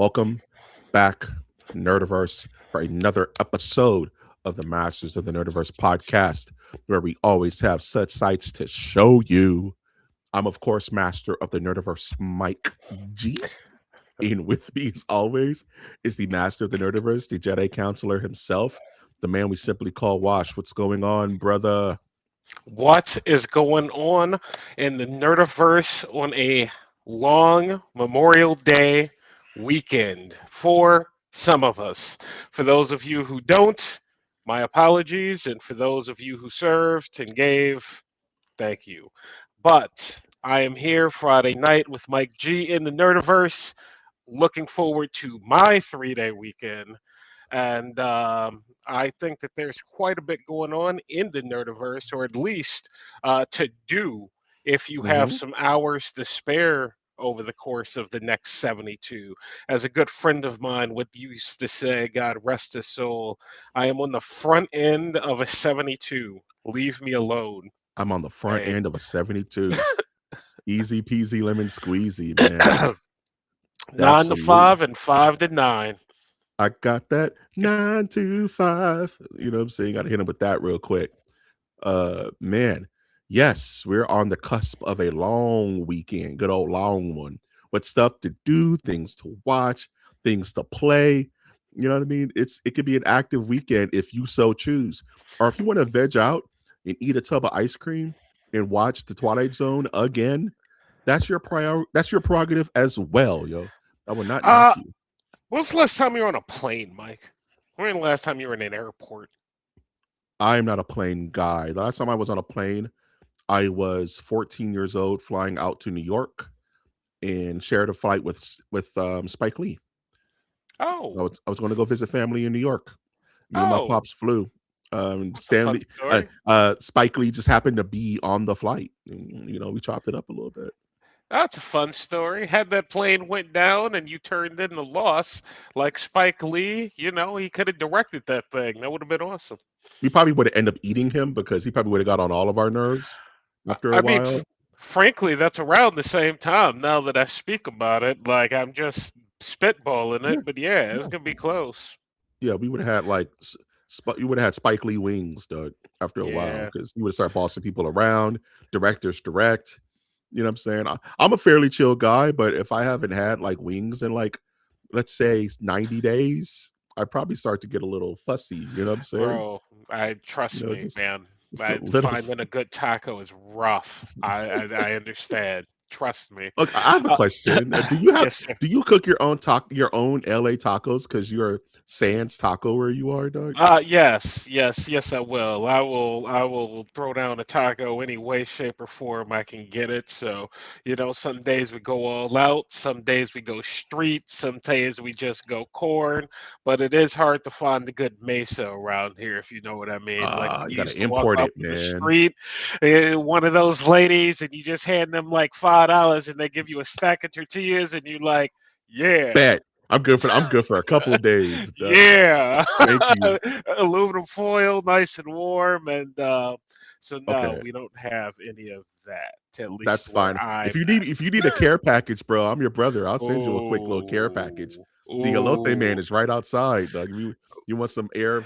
Welcome back, Nerdiverse, for another episode of the Masters of the Nerdiverse podcast, where we always have such sights to show you. I'm, of course, Master of the Nerdiverse, Mike G. And with me, as always, is the Master of the Nerdiverse, the Jedi Counselor himself, the man we simply call Wash. What's going on, brother? What is going on in the Nerdiverse on a long Memorial Day weekend for some of us? For those of you who don't, my apologies. And for those of you who served and gave, thank you. But I am here Friday night with Mike G in the Nerdiverse, looking forward to my 3 day weekend. And I think that there's quite a bit going on in the Nerdiverse, or at least to do if you have Mm-hmm. some hours to spare over the course of the next 72. As a good friend of mine would used to say, God rest his soul, I am on the front end of a 72. Leave me alone. I'm on the front Hey. end of a 72. Easy peasy lemon squeezy, man. Nine to Absolutely. five and 5 to 9. I got that 9 to 5. You know what I'm saying? Gotta hit him with that real quick. Man, yes, we're on the cusp of a long weekend, good old long one, with stuff to do, things to watch, things to play. You know what I mean? It could be an active weekend if you so choose. Or if you want to veg out and eat a tub of ice cream and watch the Twilight Zone again, that's your prerogative as well, yo. I will not knock Uh, you. When's the last time you were on a plane, Mike? When the last time you were in an airport? I am not a plane guy. The last time I was on a plane, I was 14 years old, flying out to New York and shared a flight with Spike Lee. Oh, I was going to go visit family in New York. Me and my oh, pops flew. that's a fun Stanley, story. Spike Lee just happened to be on the flight. We chopped it up a little bit. That's a fun story. Had that plane went down and you turned in the loss, like Spike Lee, he could have directed that thing. That would have been awesome. We probably would have ended up eating him because he probably would have got on all of our nerves I after a I mean, while. frankly, that's around the same time. Now that I speak about it, like I'm just spitballing Yeah, it, but yeah, it's no, gonna be close. yeah, we would have had you would have had Spike Lee wings, Doug, after a while Yeah. because you would have started bossing people around, directors direct. You know what I'm saying? I'm a fairly chill guy, but if I haven't had like wings in like, let's say 90 days, I probably start to get a little fussy. You know what I'm saying? Bro, I trust me, Just man. a little. Finding a good taco is rough. I understand. Trust me. Look, I have a Uh, question. yes, sir. Do you cook your own LA tacos because you're Sans Taco where you are, Doug? Yes, I will. I will throw down a taco any way, shape, or form I can get it. So, some days we go all out, some days we go street, some days we just go corn. But it is hard to find the good mesa around here, if you know what I mean. Like when You you got to used to walk import up it, the man. street, one of those ladies, and you just hand them like $5, and they give you a stack of tortillas, and you're like, yeah. Bet I'm good for a couple of days, Doug. Yeah, Thank you. aluminum foil, nice and warm, and so no, Okay. we don't have any of that. At least That's where fine. I'm If you need a care package, bro, I'm your brother. I'll at. send you a quick little care package. Ooh, The elote man ooh, is right outside, Doug. If you want some air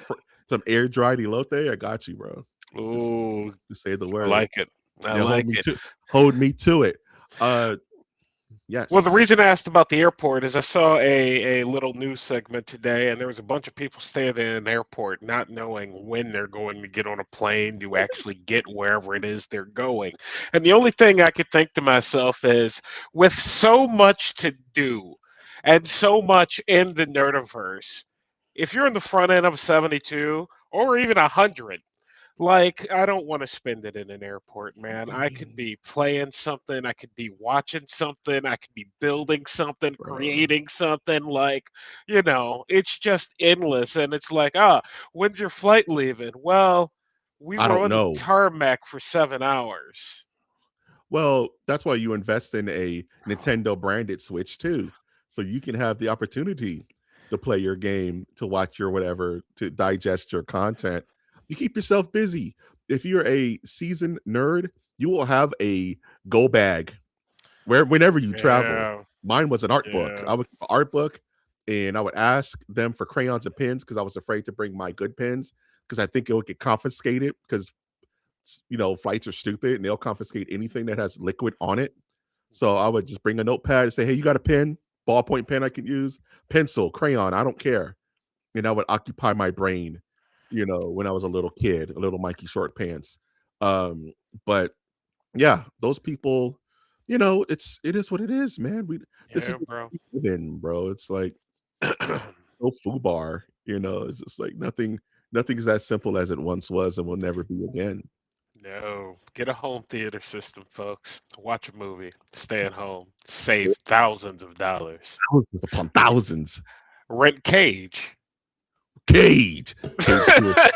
dried elote, I got you, bro. Just ooh. just say the I word. like it. I Yeah, like it. hold me to it. Uh Well, the yes. reason I asked about the airport is I saw a little news segment today, and there was a bunch of people staying in an airport not knowing when they're going to get on a plane to actually get wherever it is they're going. And the only thing I could think to myself is, with so much to do and so much in the nerdiverse, if you're in the front end of 72 or even 100, like, I don't want to spend it in an airport, man. I could be playing something, I could be watching something, I could be building something, Bruh. creating something. Like, it's just endless. And it's like, when's your flight leaving? Well, we I were don't on the know. tarmac for 7 hours. Well, that's why you invest in a Nintendo branded Switch too. So you can have the opportunity to play your game, to watch your whatever, to digest your content. You keep yourself busy. If you're a seasoned nerd, you will have a go bag whenever you travel. Yeah, Mine was an art book. yeah. I would keep an art book. and I would ask them for crayons and pens because I was afraid to bring my good pens because I think it would get confiscated because flights are stupid and they'll confiscate anything that has liquid on it. So I would just bring a notepad and say, "Hey, you got a pen? Ballpoint pen I can use? Pencil, crayon, I don't care." And I would occupy my brain, when I was a little kid, a little Mikey Short Pants. But yeah, those people, it is what it is, man. This is Yeah, the bro. we live in, bro. It's like no foo bar, it's just like nothing's as simple as it once was and will never be again. No, get a home theater system, folks. Watch a movie. Stay at home. Save thousands of dollars. Thousands upon thousands. Rent Cage. Cage 2.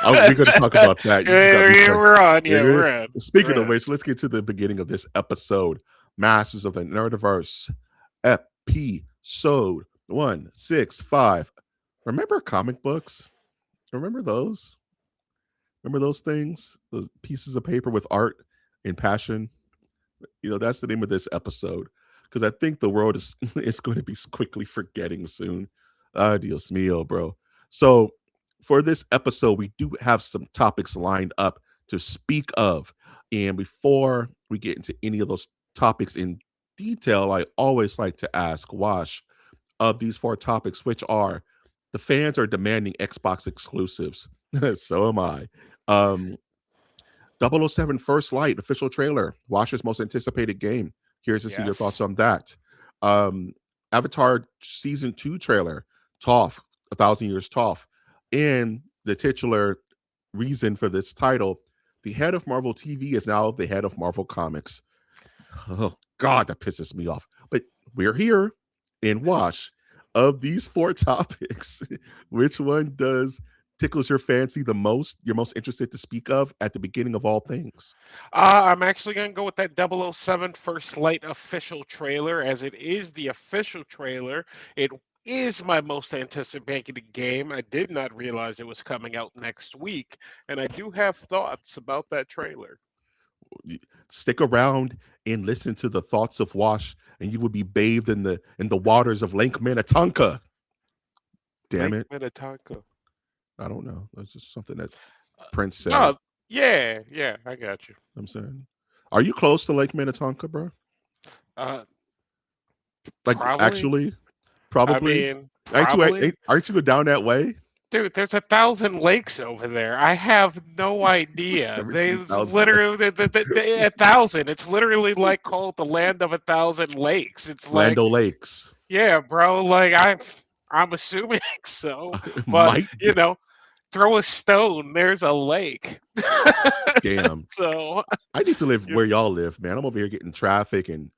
We're gonna talk about that. You just got me Yeah, started. we're on. Yeah, Yeah. we're on. Speaking We're of on. which, let's get to the beginning of this episode. Masters of the Nerdiverse, episode 165. Remember comic books? Remember those? Remember those things? Those pieces of paper with art and passion? That's the name of this episode. Because I think the world is going to be quickly forgetting soon. Dios mío, bro. So for this episode, we do have some topics lined up to speak of. And before we get into any of those topics in detail, I always like to ask Wash of these four topics, which are the fans are demanding Xbox exclusives. So am I. Um, 007 First Light official trailer, Wash's most anticipated game. Curious to see your thoughts Yes. on that. Um, Avatar season 2 trailer, Toph, A Thousand Years Toph, and the titular reason for this title: the head of Marvel TV is now the head of Marvel Comics. Oh God, that pisses me off. But we're here in Wash. Of these four topics, which one does tickles your fancy the most? You're most interested to speak of at the beginning of all things. I'm actually going to go with that 007 First Light official trailer, as it is the official trailer. It is my most anticipated game. I did not realize it was coming out next week, and I do have thoughts about that trailer. Stick around and listen to the thoughts of Wash, and you will be bathed in the waters of Lake Minnetonka. Damn Lake it! Minnetonka. I don't know. That's just something that Uh, Prince said. no, yeah, yeah, I got you. I'm saying, are you close to Lake Minnetonka, bro? Uh, Like Probably. actually, I probably. mean, Aren't you? probably. Aren't you go down that way? Dude, there's 1,000 lakes over there. I have no idea. Seventeen There's thousand. literally 1,000. It's literally like called the land of 1,000 lakes. It's like, Lando Lakes. yeah, bro. Like I'm assuming so, It but might you be. know, throw a stone. There's a lake. Damn. So I need to live you- where y'all live, man. I'm over here getting traffic and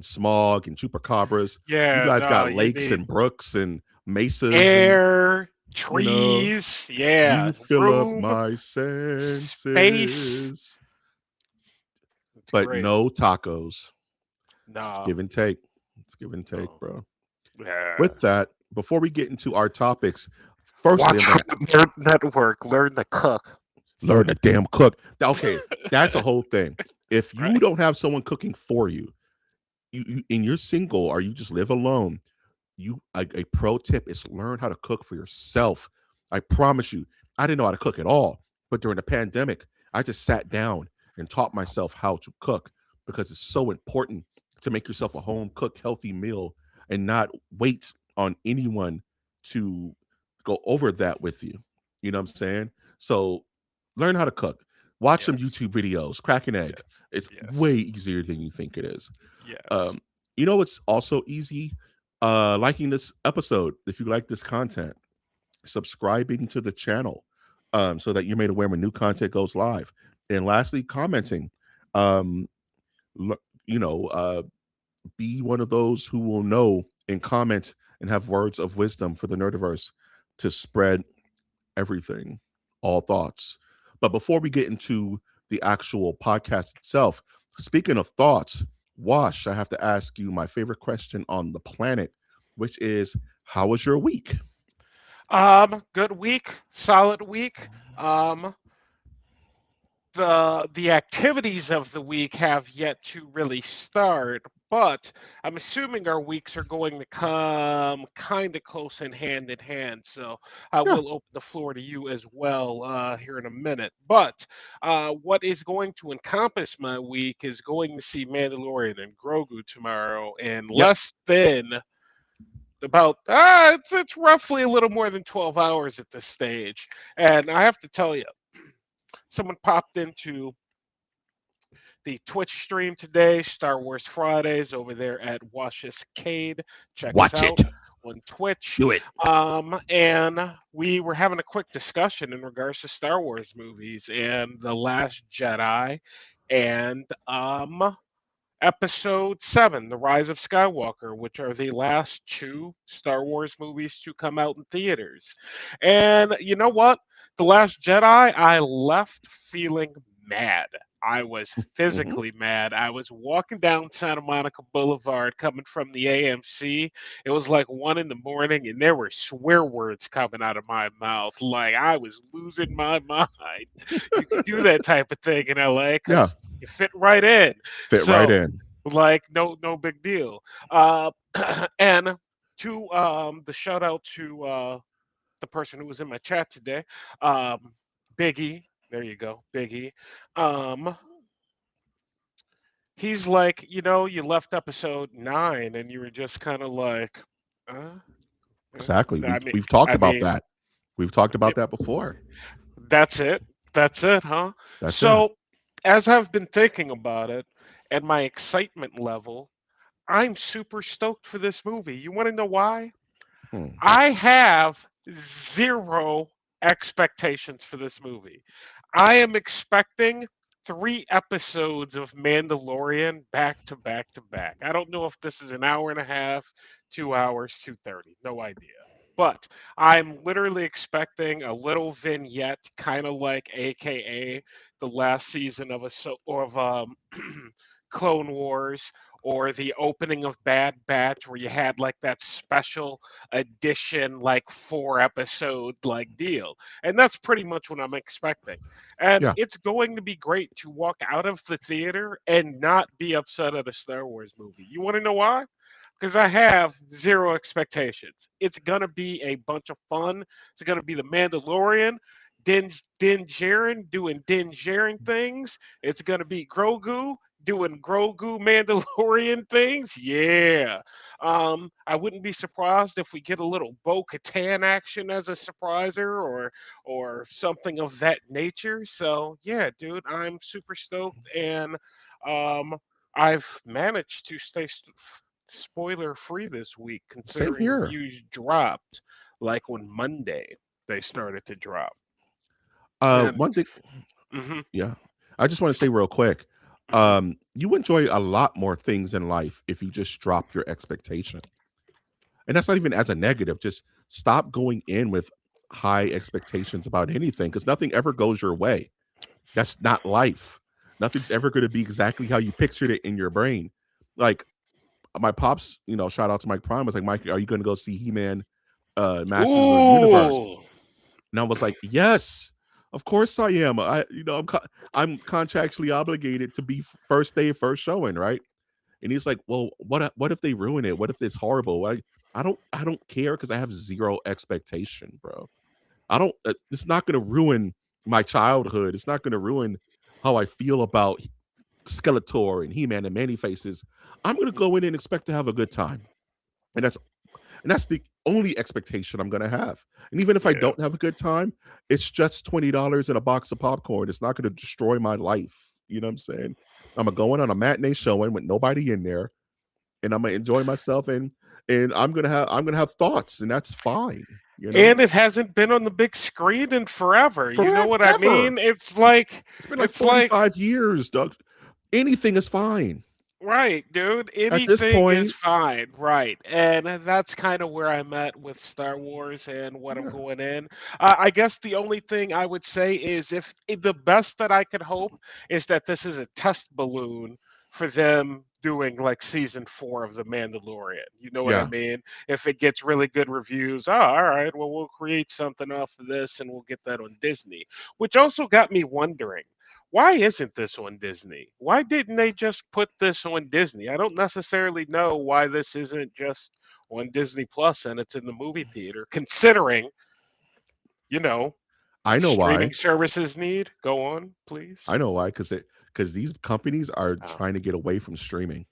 smog and chupacabras. You yeah, guys no, got you lakes need and brooks and mesas, and air, you know, trees. Yeah, you fill up room, my space. senses. It's But great. no tacos. It's No, give and take. It's give and take, no. bro. Yeah. With that, before we get into our topics, firstly, Watch I'm from gonna the Nerd Network. Learn to cook. learn to damn cook. Okay, that's a whole thing. If you Right. don't have someone cooking for you, and you're single or you just live alone, a pro tip is learn how to cook for yourself. I promise you, I didn't know how to cook at all, but during the pandemic, I just sat down and taught myself how to cook because it's so important to make yourself a home cooked healthy meal and not wait on anyone to go over that with you. You know what I'm saying? So learn how to cook. Watch some Yes. YouTube videos, crack an egg. Yes. It's way Yes. easier than you think it is. Yes. Um, what's also easy? Liking this episode if you like this content, subscribing to the channel, so that you're made aware when new content goes live, and lastly, commenting. Um, l- you know, be one of those who will know and comment and have words of wisdom for the Nerdiverse to spread everything, all thoughts. But before we get into the actual podcast itself, speaking of thoughts, Wash, I have to ask you my favorite question on the planet, which is, how was your week? Good week. Solid week. Um, the activities of the week have yet to really start, but I'm assuming our weeks are going to come kind of close in hand. So I Yeah. will open the floor to you as well here in a minute. But what is going to encompass my week is going to see Mandalorian and Grogu tomorrow in Yep. less than about it's roughly a little more than 12 hours at this stage. And I have to tell you, someone popped into the Twitch stream today, Star Wars Fridays, over there at Washescade. Check us Watch out it. on Twitch. Do it. And we were having a quick discussion in regards to Star Wars movies and The Last Jedi and Episode 7, The Rise of Skywalker, which are the last two Star Wars movies to come out in theaters. And you know what? The Last Jedi, I left feeling mad. I was Hmm. physically mad. I was walking down Santa Monica Boulevard coming from the AMC. It was like 1 in the morning, and there were swear words coming out of my mouth. Like I was losing my mind. You could do that type of thing in LA Yeah. because you fit right in. Fit right So, in. like, no big deal. Uh, and to the shout out to the person who was in my chat today, um, Biggie. There you go, Biggie. Um, he's like, you left episode 9 and you were just kind of like, uh, uh, Exactly. I mean, We've talked I about mean, that. We've talked about it, that before. that's it. That's it, huh? That's it. So, as I've been thinking about it and my excitement level, I'm super stoked for this movie. You want to know why? Hmm. I have zero expectations for this movie. I am expecting 3 episodes of Mandalorian back to back to back. I don't know if this is an hour and a half, 2 hours, 2:30. No idea. But I'm literally expecting a little vignette, kind of like AKA the last season of Clone Wars, or the opening of Bad Batch, where you had like that special edition, like 4 episode like deal. And that's pretty much what I'm expecting. And Yeah. it's going to be great to walk out of the theater and not be upset at a Star Wars movie. You want to know why? Because I have zero expectations. It's going to be a bunch of fun. It's going to be the Mandalorian. Din Djarin doing Din Djarin things. It's going to be Grogu doing Grogu Mandalorian things. Yeah. I wouldn't be surprised if we get a little Bo Katan action as a surpriser or something of that nature. So yeah, dude, I'm super stoked, and um, I've managed to stay spoiler free this week, Same considering here. reviews dropped like on Monday. They started to drop, and One thing. mhm. Yeah. I just want to say real quick. Mhm. You enjoy a lot more things in life if you just drop your expectation. And that's not even as a negative. Just stop going in with high expectations about anything because nothing ever goes your way. That's not life. Nothing's ever going to be exactly how you pictured it in your brain. Like my pops, shout out to Mike Prime was like, Mike, are you going to go see He-Man Masters of the Universe? Ooh, And I was like, yes, of course I am. I'm contractually obligated to be first day, first showing, right? And he's like, well, what if they ruin it? What if it's horrible? I don't care because I have zero expectation, bro. I don't. It's not going to ruin my childhood. It's not going to ruin how I feel about Skeletor and He-Man and Many Faces. I'm going to go in and expect to have a good time, and that's the only expectation I'm going to have. And even if I yeah. don't have a good time, it's just $20 and a box of popcorn. It's not going to destroy my life. You know what I'm saying? I'm gonna go in on a matinee showing with nobody in there, and I'm gonna enjoy myself, and I'm gonna have thoughts, and that's fine. You know, And it hasn't been on the big screen in forever. You know forever, what I ever. mean? It's like, It's been like it's like 45 years, Doug. Anything is fine Right, dude. at this Anything is point. fine, right? And that's kind of where I'm at with Star Wars and what I'm Yeah, going in. I guess the only thing I would say is if the best that I could hope is that this is a test balloon for them doing like season 4 of The Mandalorian. You know what I yeah. mean? If it gets really good reviews, oh, all right, well, we'll create something off of this and we'll get that on Disney. Which also got me wondering, why isn't this on Disney? Why didn't they just put this on Disney? I don't necessarily know why this isn't just on Disney Plus and it's in the movie theater, considering, you know, I know streaming why. services need. Go on, please. I know why, because these companies are Oh, trying to get away from streaming.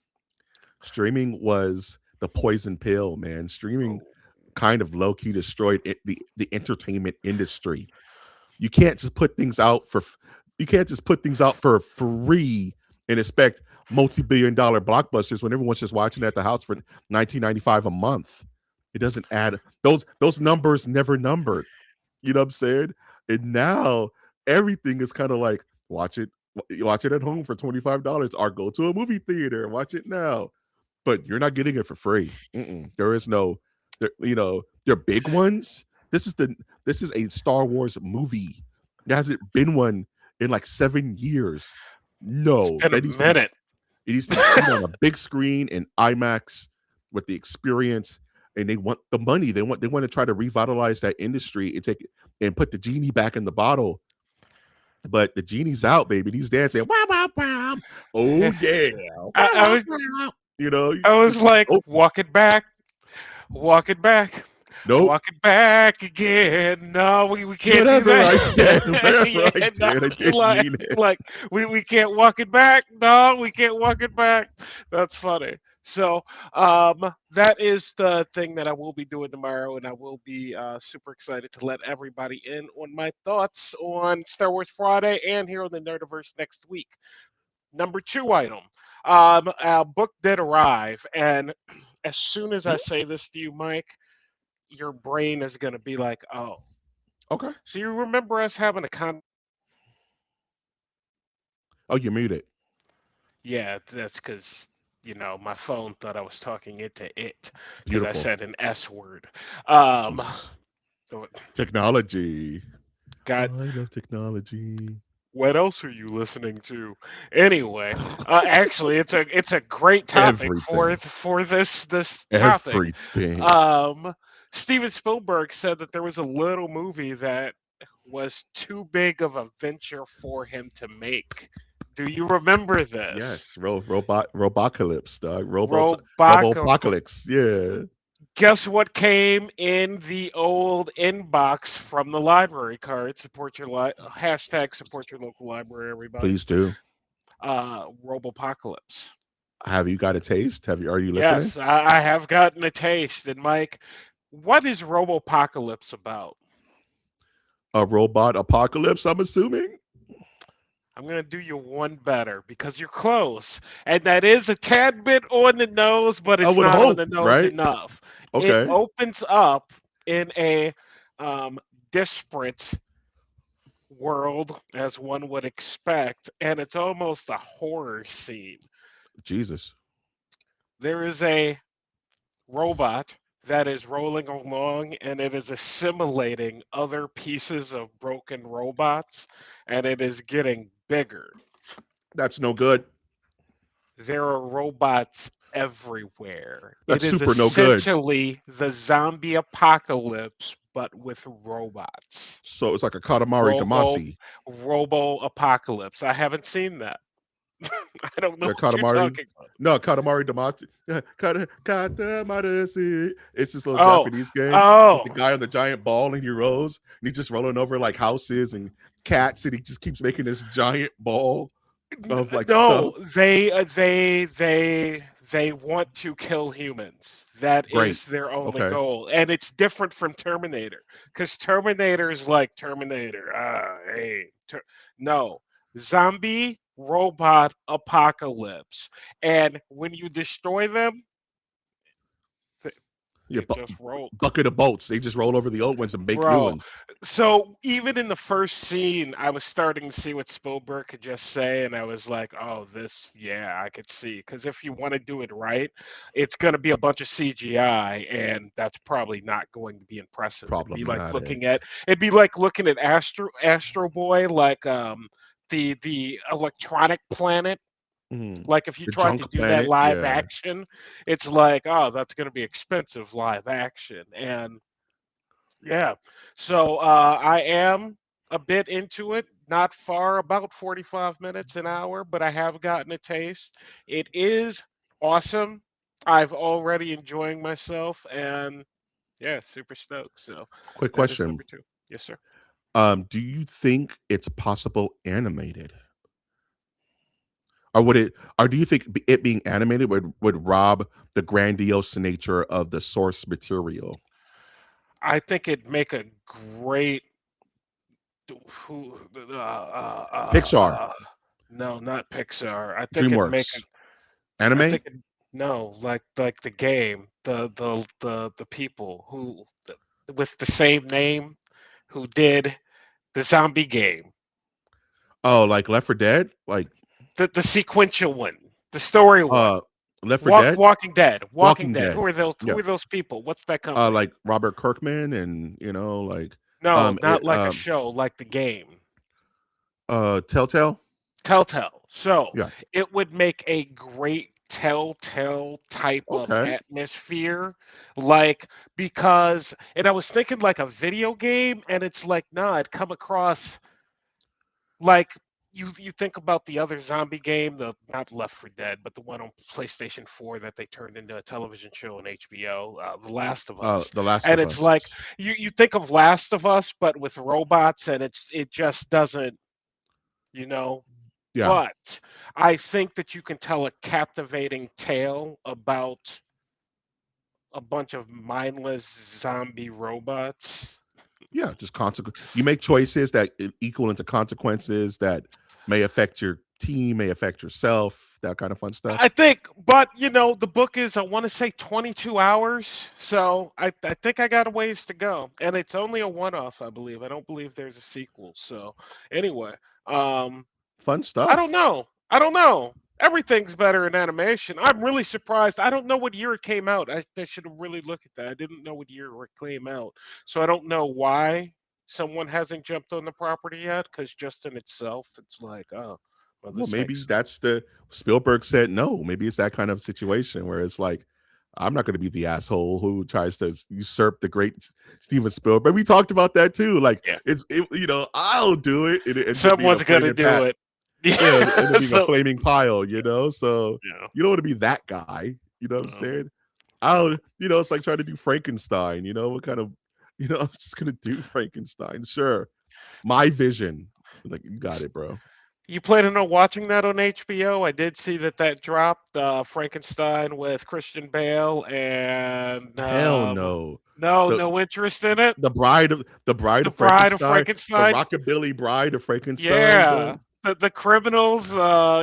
Streaming was the poison pill, man. Streaming oh. kind of low key destroyed the entertainment industry. You can't just put things out for you can't just put things out for free and expect multi-billion-dollar blockbusters when everyone's just watching at the house for 19.95 a month. It doesn't add those numbers never numbered. You know what I'm saying? And now everything is kind of like watch it at home for $25 or go to a movie theater and watch it now. But you're not getting it for free. There is no they're big ones. This is the this is a Star Wars movie. There hasn't been one in like 7 years. It's No, been a that needs to be minute. it needs to be seen on a big screen in IMAX with the experience. And they want the money. They want to try to revitalize that industry and take and put the genie back in the bottle. But the genie's out, baby. He's dancing. Wow, wow, wow. Oh yeah. Wow, I, I wow, was wow. You know, I was like, oh walk it back, walk it back. nope. Walk it back again. No, we can't do Whatever I said, that. whatever I Yeah, no, did, I didn't like mean it. like we can't walk it back. No, we can't walk it back. That's funny. So that is the thing that I will be doing tomorrow, and I will be super excited to let everybody in on my thoughts on Star Wars Friday and here on the Nerdiverse next week. Number two item, our book did arrive, and as soon as I Hmm? say this to you, Mike, your brain is going to be like, oh, Okay. so you remember us having a Oh, you made it. yeah, that's because, my phone thought I was talking into it because I Beautiful. said an S word. Um, Jesus. so Technology. God, I love technology. what else are you listening to? Anyway, actually, it's a great topic for Everything. this topic. Everything. Um, Steven Spielberg said that there was a little movie that was too big of a venture for him to make. Do you remember this? Yes. Robocalypse, dog. Roboc. Robopocalypse. Yeah. Guess what came in the old inbox from the library card? Support your hashtag support your local library, everybody. Please do. Robopocalypse. Have you got a taste? Are you listening? Yes, I have gotten a taste. And Mike, what is Robopocalypse about? A robot apocalypse, I'm assuming? I'm going to do you one better because you're close. And that is a tad bit on the nose, but I it's would not on hope, the nose right? enough. It Okay. opens up in a disparate world, as one would expect, and it's almost a horror scene. Jesus. There is a robot that is rolling along and it is assimilating other pieces of broken robots and it is getting bigger. That's no good. There are robots everywhere. It That's is super no good. essentially the zombie apocalypse, but with robots. So it's like a Katamari Robo Damacy. Robo apocalypse. I haven't seen that. I don't know The what you're Katamari. talking about. No, Katamari Damacy. Katamari. It's this little Oh, Japanese game with the oh, guy on the giant ball and he rolls and he's just rolling over like houses and cats and he just keeps making this giant ball of like no, stuff. they want to kill humans. That Great. is their only Okay. goal, and it's different from Terminator because Terminator is like Terminator. Hey, no, zombie robot apocalypse, and when you destroy them, th- Yeah, it just roll. bucket of boats. They just roll over the old ones and make new Bro, ones. so even in the first scene, I was starting to see what Spielberg could just say, and I was like, "Oh, this, yeah, I could see." Because if you want to do it right, it's going to be a bunch of CGI, and that's probably not going to be impressive. Problematic. It'd be like looking at Astro Boy, like the electronic planet. Mhm. Like if you The tried to junk do that planet. live Yeah. action, it's like, oh, that's going to be expensive live action, and yeah. So I am a bit into it. not far, about 45 minutes, an hour, but I have gotten a taste. It is awesome. I've already enjoying myself, and yeah, super stoked. So Quick that is question. number two. Yes, sir. Do you think it's possible animated? Or would it or do you think it being animated would rob the grandiose nature of the source material? I think it'd make a great who Pixar, no, not Pixar. I think it'd make a DreamWorks, I anime? think it, no, like the game, the people who with the same name who did the zombie game, Oh, like Left 4 Dead? Like the sequential one, the story one. uh Left 4 Dead? Walking Dead, Walking Walking Dead. Dead. Who are those? Who Yeah. are those people? What's that company? Like Robert Kirkman and like No, not it, like a show, like the game. Telltale? Telltale. So Yeah. it would make a great telltale type of Okay. atmosphere, like because, and I was thinking like a video game, and it's like, nah, it come across like you think about the other zombie game, the not Left 4 Dead, but the one on PlayStation 4 that they turned into a television show on HBO, The Last of Us. The Last And of it's Us. like you think of Last of Us, but with robots, and it just doesn't, you know. Yeah. But I think that you can tell a captivating tale about a bunch of mindless zombie robots. Yeah, just you make choices that equal into consequences that may affect your team, may affect yourself, that kind of fun I stuff. think, but the book is, I want to say 22 hours. So I think I got a ways to go. And it's only a one off, I believe. I don't believe there's a sequel. So anyway, um, Fun I don't stuff. know. I don't know. Everything's better in animation. I'm really surprised. I don't know what year it came out. I should have really looked at that. I didn't know what year it came out. So I don't know why someone hasn't jumped on the property yet, because just in itself, it's like, oh, well, Well, this maybe makes sense. that's the Spielberg said no. Maybe it's that kind of situation where it's like, I'm not going to be the asshole who tries to usurp the great Steven Spielberg. We talked about that too. Like Yeah. I'll do it, and it ends up being a Someone's gonna flaming do pat. it. Yeah, it Yeah. ended up being a So flaming pile. So yeah. you don't want to be that guy. You know what I'm No, saying? no. It's like trying to do Frankenstein. What kind of, I'm just gonna do Frankenstein. Sure, my vision. Like you got it, bro. You planning on watching that on HBO? I did see that dropped, Frankenstein with Christian Bale, and Hell no. no, The no interest in it. the bride The of Bride of Frankenstein, the Frankenstein. rockabilly bride of Frankenstein, Yeah, bro. the criminals. I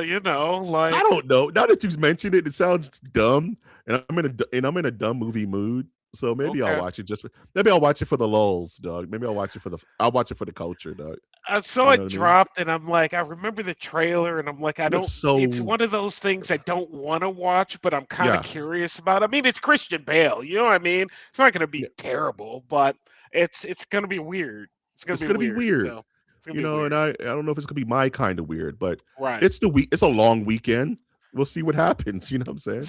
Like, don't know. Now that you mentioned it, it sounds dumb, and I'm in a dumb movie mood. So maybe I'll okay. watch it maybe I'll watch it for the lulls, dog. Maybe I'll watch it for the culture, dog. I saw You know it what I mean? dropped, and I'm like, I remember the trailer, and I'm like, I It looks don't. It's so one of those things I don't want to watch, but I'm kind of yeah. curious about. I mean, it's Christian Bale, you know what I mean? It's not going to be Yeah. terrible, but it's going to be weird. It's going to It's be gonna be weird. weird. So it's going to be And weird. I don't know if it's gonna be my kind of weird, but Right. it's a long weekend. We'll see what happens. You know what I'm saying?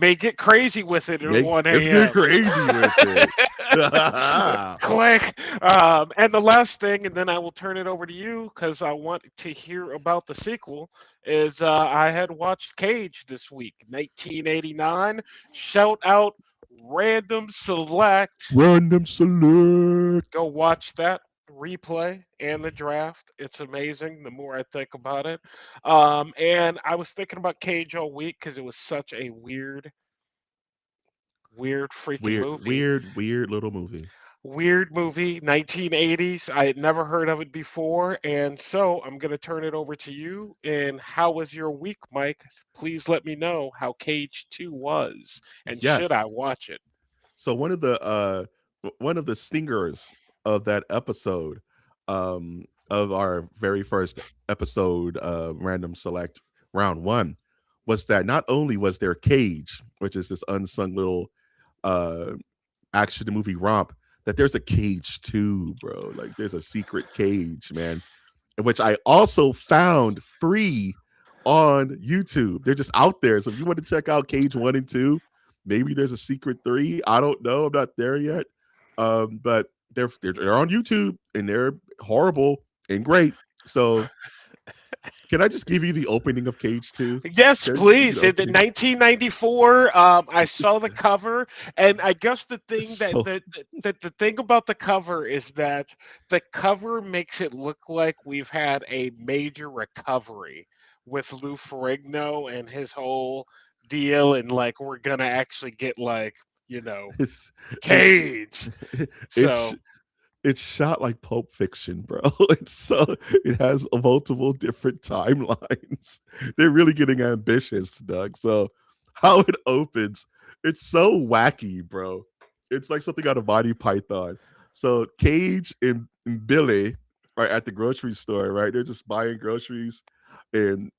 May get crazy with it at Make 1 let's get a.m. crazy with it. Click. And the last thing, and then I will turn it over to you because I want to hear about the sequel. Is I had watched Cage this week, 1989. Shout out Random Select. Random select. Go watch that replay and the draft. It's amazing the more I think about it. And I was thinking about Cage all week because it was such a weird freaking Weird, movie. weird, weird little movie. Weird movie, 1980s. I had never heard of it before. And so I'm going to turn it over to you. And how was your week, Mike? Please let me know how Cage 2 was. And should I Yes. watch it? So one of the stingers of that episode, of our very first episode, random select round one, was that not only was there Cage, which is this unsung little uh action movie romp, that there's a Cage too, bro. Like there's a secret Cage, man, which I also found free on YouTube. They're just out there. So if you want to check out Cage 1 and 2, maybe there's a secret 3. I don't know. I'm not there yet. But they're on YouTube and they're horrible and great. So can I just give you the opening of Cage 2? Yes, Can I just give you the please. In opening? 1994, I saw the cover, and I guess the thing that So the thing about the cover is that the cover makes it look like we've had a major recovery with Lou Ferrigno and his whole deal, and like we're gonna actually get like it's it's Cage. it's So it's shot like Pulp Fiction, bro. It's so it has multiple different timelines. They're really getting ambitious, Doug. So how it opens, it's so wacky, bro. It's like something out of Monty Python. So Cage and Billy are at the grocery store, right? They're just buying groceries, and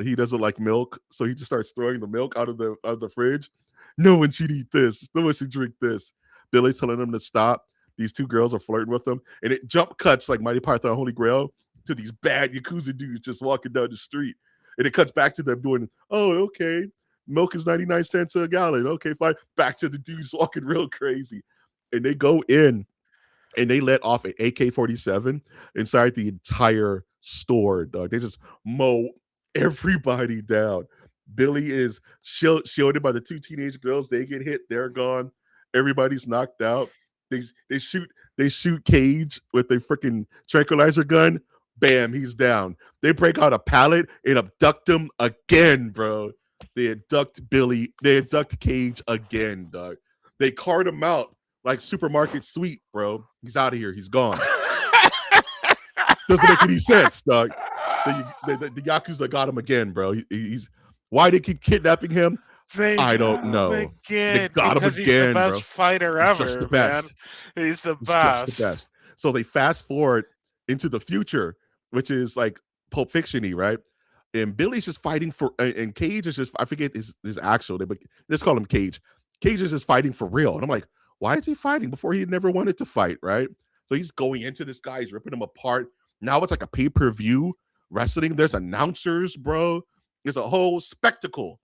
he doesn't like milk, so he just starts throwing the milk out of the fridge. No one should eat this. No one should drink this. Billy telling them to stop. These two girls are flirting with them, and it jump cuts like Mighty Python Holy Grail to these bad Yakuza dudes just walking down the street. And it cuts back to them doing, oh, okay, milk is 99 cents a gallon. Okay, fine. Back to the dudes walking real crazy. And they go in and they let off an AK-47 inside the entire store, dog. They just mow everybody down. Billy is shielded by the two teenage girls. They get hit, they're gone. Everybody's knocked out. They they shoot they shoot Cage with a freaking tranquilizer gun. Bam, he's down. They break out a pallet and abduct him again, bro. They abduct Billy. They abduct Cage again, dog. They cart him out like supermarket sweep, bro. He's out of here. He's gone. Doesn't make any sense, dog. The Yakuza got him again, bro. He's why they keep kidnapping him. they I don't got him know. They again got him because he's the again, best bro. fighter He's just the ever, man. best. He's the He's just the best. best. So they fast forward into the future, which is like Pulp Fiction-y, right? And Billy's just fighting for, and Cage is just, I forget his actual name, but let's call him Cage. Cage is just fighting for real. And I'm like, why is he fighting before he never wanted to fight, right? So he's going into this guy, he's ripping him apart. Now it's like a pay-per-view wrestling. There's announcers, bro. There's a whole spectacle,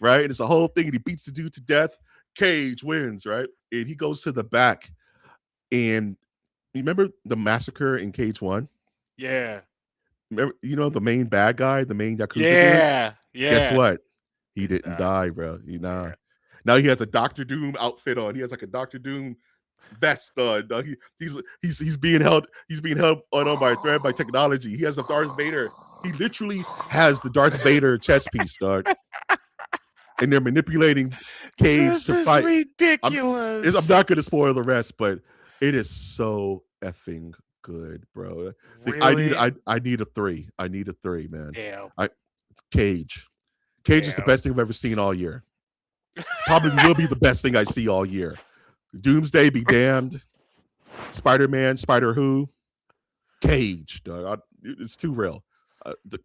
right? It's a whole thing. And he beats the dude to death. Cage wins, right? And he goes to the back. And you remember the massacre in Cage 1? Yeah, Remember, the main bad guy, the main Yakuza dude? yeah, Guess yeah. what? He Didn't didn't die. die, bro. Yeah. Now he has a Doctor Doom outfit on. He has like a Doctor Doom vest on. Dog. He's being held on by a thread by technology. He has a Darth Vader. He literally has the Darth Vader chess piece, dog. And they're manipulating Cage This to is fight. I'm ridiculous. not going to spoil the rest, but it is so effing good, bro. Really? I need a 3. I need a 3, man. Damn. I Cage. Cage is the Damn. best thing I've ever seen all year. Probably will be the best thing I see all year. Doomsday be damned. Spider-Man, Spider-Who, Cage, dog. It's too real. The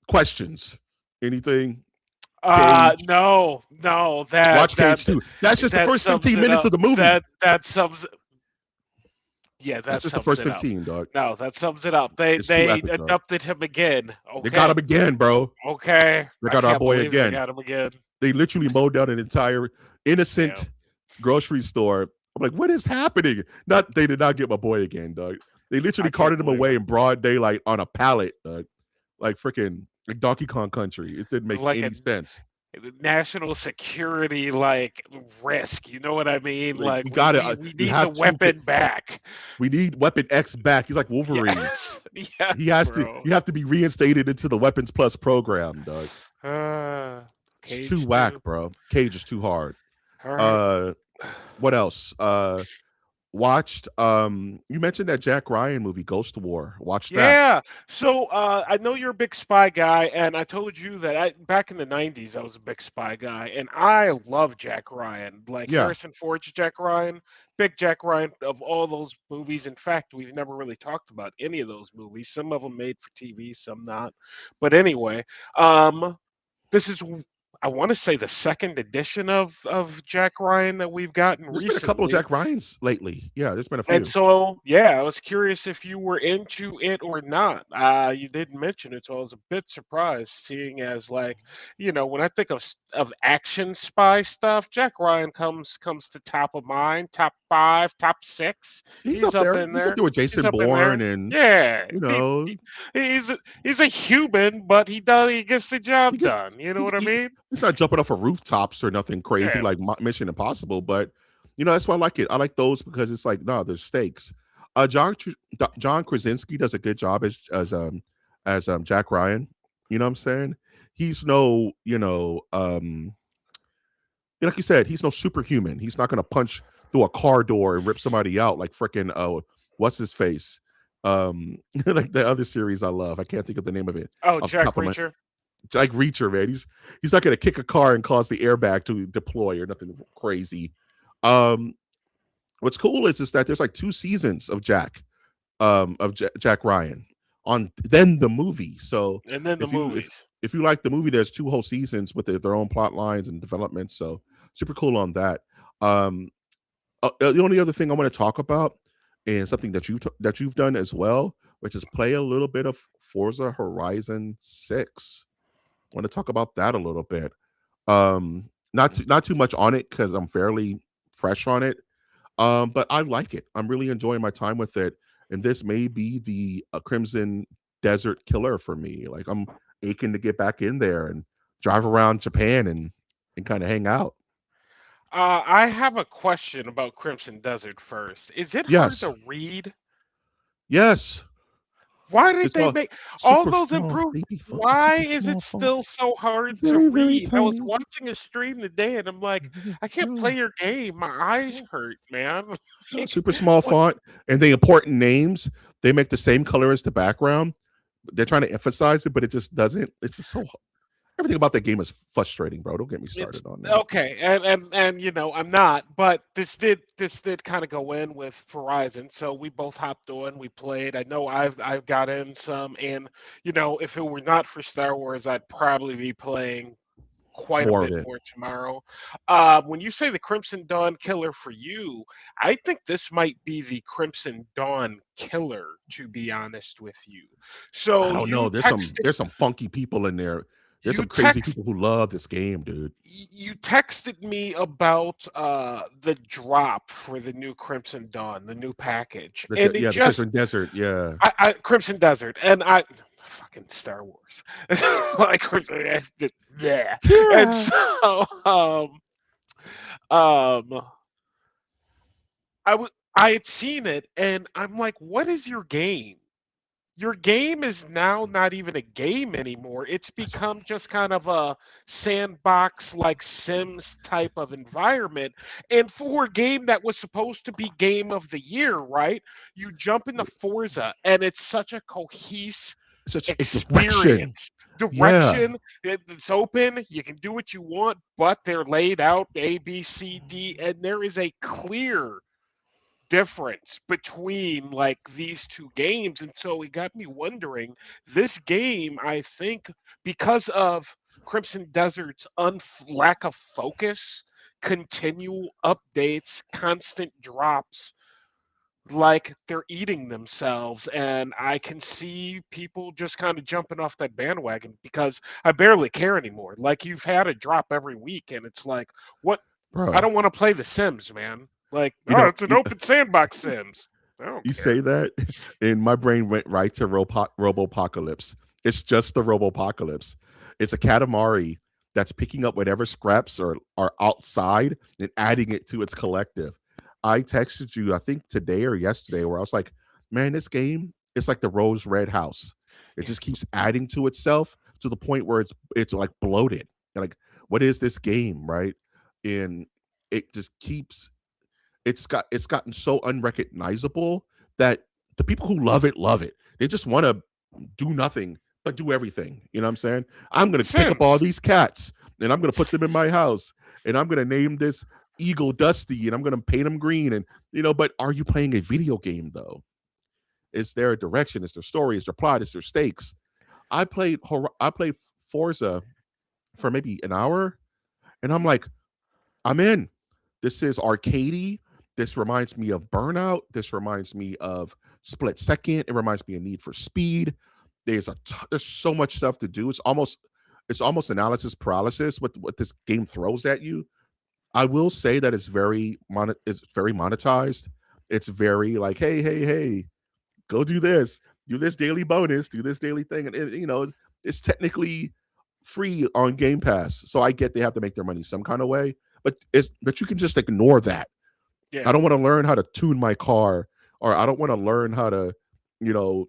questions, anything? Cage. No, no, Watch Cage 2. That's just the that first sums 15 it minutes up. of the movie. That sums Yeah, That's that just the sums first it up. 15, dog. No, that sums it up. They It's too they epic, dog. adopted him again. They got Okay. him again, bro. Okay. They I got our can't boy believe they again. got him again. They literally mowed down an entire Damn. innocent grocery store. I'm like, what is happening? Not They did not get my boy again, dog. They I literally can't carted him believe away it. in broad daylight on a pallet, dog. Like freaking like Donkey Kong Country. It didn't make Like a any sense. national security like risk. You know what I mean? Like Like we we got it. need we We need the have to get. weapon back. We need Weapon X back. He's like Wolverine. Yes. Yes, He has to. bro. You have to be reinstated into the Weapons Plus program, dog. Uh, It's too Cage whack, 2. bro. Cage is too hard. All right. Uh, what else? Watched. You mentioned that Jack Ryan movie, Ghost War. Watch that. Yeah. So I know you're a big spy guy, and I told you that back in the '90s I was a big spy guy, and I love Jack Ryan, like Yeah, Harrison Ford's Jack Ryan, big Jack Ryan of all those movies. In fact, we've never really talked about any of those movies. Some of them made for TV, some not. But anyway, um, this is I want to say the second edition of Jack Ryan that we've gotten there's been a couple of recently. Jack Ryans lately. Yeah, there's been a And few. so, yeah, I was curious if you were into it or not. You didn't mention it, so I was a bit surprised, seeing as like, when I think of action spy stuff, Jack Ryan comes to top of mind, top 5, top 6. He's He's up up there. in He's up there. there with He's Jason up in Bourne there. and Yeah, you know he's a human, but he gets the he job get done. You know what I mean? he's not jumping off of rooftops or nothing crazy Yeah. like Mission Impossible, but that's why I like it. I like those because it's like no, there's stakes. John Krasinski does a good job as Jack Ryan. You know what I'm saying? He's no like you said, he's no superhuman. He's not going to punch through a car door and rip somebody out like freaking what's his face, like the other series I love. I can't think of the name of it Oh, off the Jack top of my Reacher. like Reacher, man. He's not going to kick a car and cause the airbag to deploy or nothing crazy. Um, what's cool is that there's like 2 seasons of Jack Ryan on then the movie. So And then the if you movies. if you like the movie, there's 2 whole seasons with their own plot lines and development. So super cool on that. Um, the only other thing I want to talk about and something that you've done as well, which is play a little bit of Forza Horizon 6. I want to talk about that a little bit. Not too much on it because I'm fairly fresh on it. But I like it. I'm really enjoying my time with it, and this may be the Crimson Desert killer for me. Like I'm aching to get back in there and drive around Japan and kind of hang out. I have a question about Crimson Desert first. Is it hard Yes, to read? yes. Why did It's they all make all super those small, improved? baby font, Why super is it small font, still so hard to very very read? I was tiny. watching a stream today and I'm like, I can't play your game. My eyes hurt, man. Like, Super small what? font, and the important names they make the same color as the background. They're trying to emphasize it, but it just doesn't. It's just so everything about that game is frustrating, bro. Don't get me It's started on that. okay, and I'm not, but this did kind of go in with Verizon, so we both hopped on, we played. I know I've got in some, and if it were not for Star Wars, I'd probably be playing quite a More of bit it, more tomorrow. When you say the Crimson Dawn killer for you, I think this might be the Crimson Dawn killer, to be honest with you. I So don't know. There's some funky people in there. There's you some crazy text people who love this game, dude. you texted me about the drop for the new Crimson Dawn, the new package, and it The just Crimson Desert. Yeah, I Crimson Desert, and I fucking Star Wars, like yeah, and Kira. so um I had seen it, and I'm like, what is your game? Your game is now not even a game anymore. It's That's become just kind of a sandbox like Sims type of environment. And for a game that was supposed to be game of the year, right? You jump into Forza and it's such a cohesive such a direction. experience. Yeah, Direction, it's open, you can do what you want, but they're laid out A, B, C, D, and there is a clear difference between like these two games, and so it got me wondering, this game, I think, because of Crimson Desert's lack of focus, continual updates, constant drops, like they're eating themselves, and I can see people just kind of jumping off that bandwagon because I barely care anymore. Like, you've had a drop every week and it's like, what? I bro. don't want to play the Sims, man. Like, You oh, know, it's an open sandbox Sims. I don't you care. say that, and my brain went right to Robopocalypse. It's just the Robopocalypse. It's a Katamari that's picking up whatever scraps are outside and adding it to its collective. I texted you, I think today or yesterday, where I was like, "Man, this game is like the Rose Red House. It just keeps adding to itself to the point where it's like bloated. Like, what is this game, right? And it just keeps it's gotten so unrecognizable that the people who love it. They just want to do nothing but do everything. You know what I'm saying? I'm gonna pick up all Sims. these cats and I'm gonna put them in my house and I'm gonna name this eagle Dusty and I'm gonna paint him green and but are you playing a video game though? Is there a direction? Is there story? Is there plot? Is there stakes? I played Forza for maybe an hour and I'm like, I'm in. This is arcadey. This reminds me of Burnout. This reminds me of Split Second. It reminds me of Need for Speed. There's so much stuff to do. It's almost analysis paralysis what this game throws at you. I will say that it's very monetized. It's very like, hey, hey, hey, go do this daily bonus, do this daily thing, and it's technically free on Game Pass. So I get they have to make their money some kind of way, but you can just ignore that. I Yeah, don't want to learn how to tune my car, or I don't want to learn how to,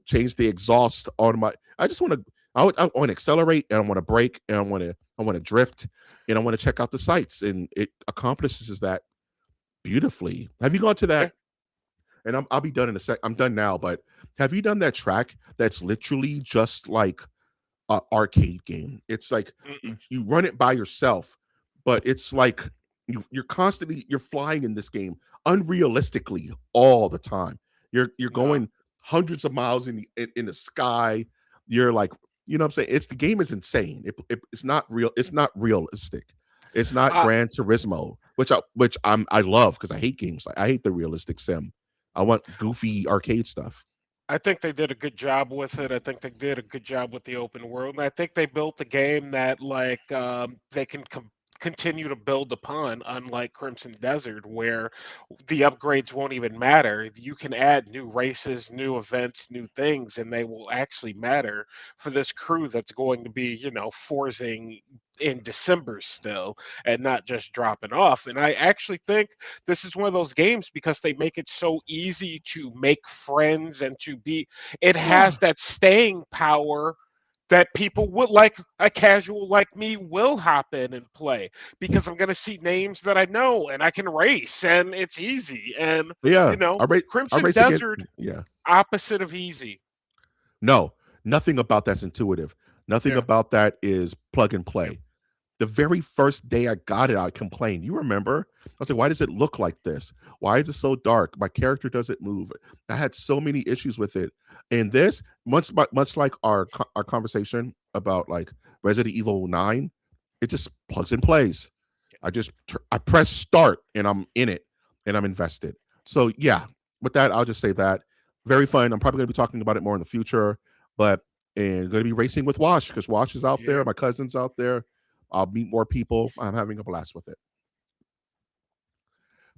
change the exhaust on my. I just want to. I want to accelerate, and I want to brake, and I want to drift, and I want to check out the sights, and it accomplishes that beautifully. Have you gone to yeah. that? And I'll be done in a sec. I'm done now, but have you done that track that's literally just like a arcade game? It's like Mm-mm. you run it by yourself, but it's like you're flying in this game unrealistically all the time. You're No. going hundreds of miles in the sky. You're like, what I'm saying? It's the game is insane. It's not real. It's not realistic. It's not I Gran Turismo, which I love because I hate games. Like I hate the realistic sim. I want goofy arcade stuff. I think they did a good job with it. I think they did a good job with the open world, and I think they built a game that they can continue to build upon. Unlike Crimson Desert, where the upgrades won't even matter. You can add new races, new events, new things, and they will actually matter for this crew that's going to be, forcing in December still and not just dropping off. And I actually think this is one of those games because they make it so easy to make friends and to be, it has Yeah, that staying power that people would like a casual like me will hop in and play because I'm going to see names that I know and I can race and it's easy. And, yeah. you know, I Crimson race again. Desert, Yeah. opposite of easy. No, nothing about that's intuitive. Nothing Yeah. about that is plug and play. The very first day I got it, I complained. You remember? I was like, why does it look like this? Why is it so dark? My character doesn't move. I had so many issues with it. And this, much like our conversation about like Resident Evil 9, it just plugs and plays. I press start and I'm in it and I'm invested. So yeah, with that, I'll just say that. Very fun. I'm probably gonna be talking about it more in the future, but and gonna be racing with Wash because Wash is out there, Yeah. my cousin's out there. I'll meet more people. I'm having a blast with it.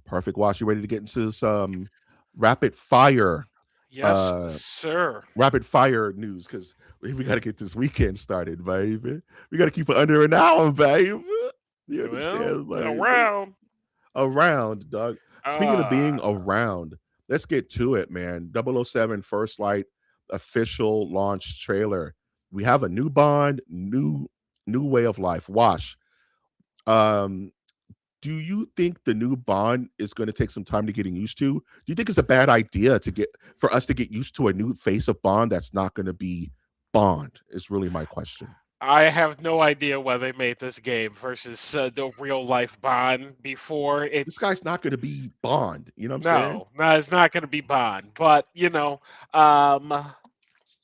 Perfect. Wash, you ready to get into some rapid fire Yes, uh sir. rapid fire news? Because we got to get this weekend started, baby. We got to keep it under an hour, baby. You Well, understand, baby? around. Around, Doug. Speaking of being Uh, around, let's get to it, man. 007 First Light official launch trailer. We have a new Bond, new way of life. Wash. Um, do you think the new Bond is going to take some time to getting used to? Do you think it's a bad idea for us to get used to a new face of Bond that's not going to be Bond? Is really my question. I have no idea why they made this game versus the real life Bond before. This guy's not going to be Bond. You know what I'm saying? No, it's not going to be Bond. But um,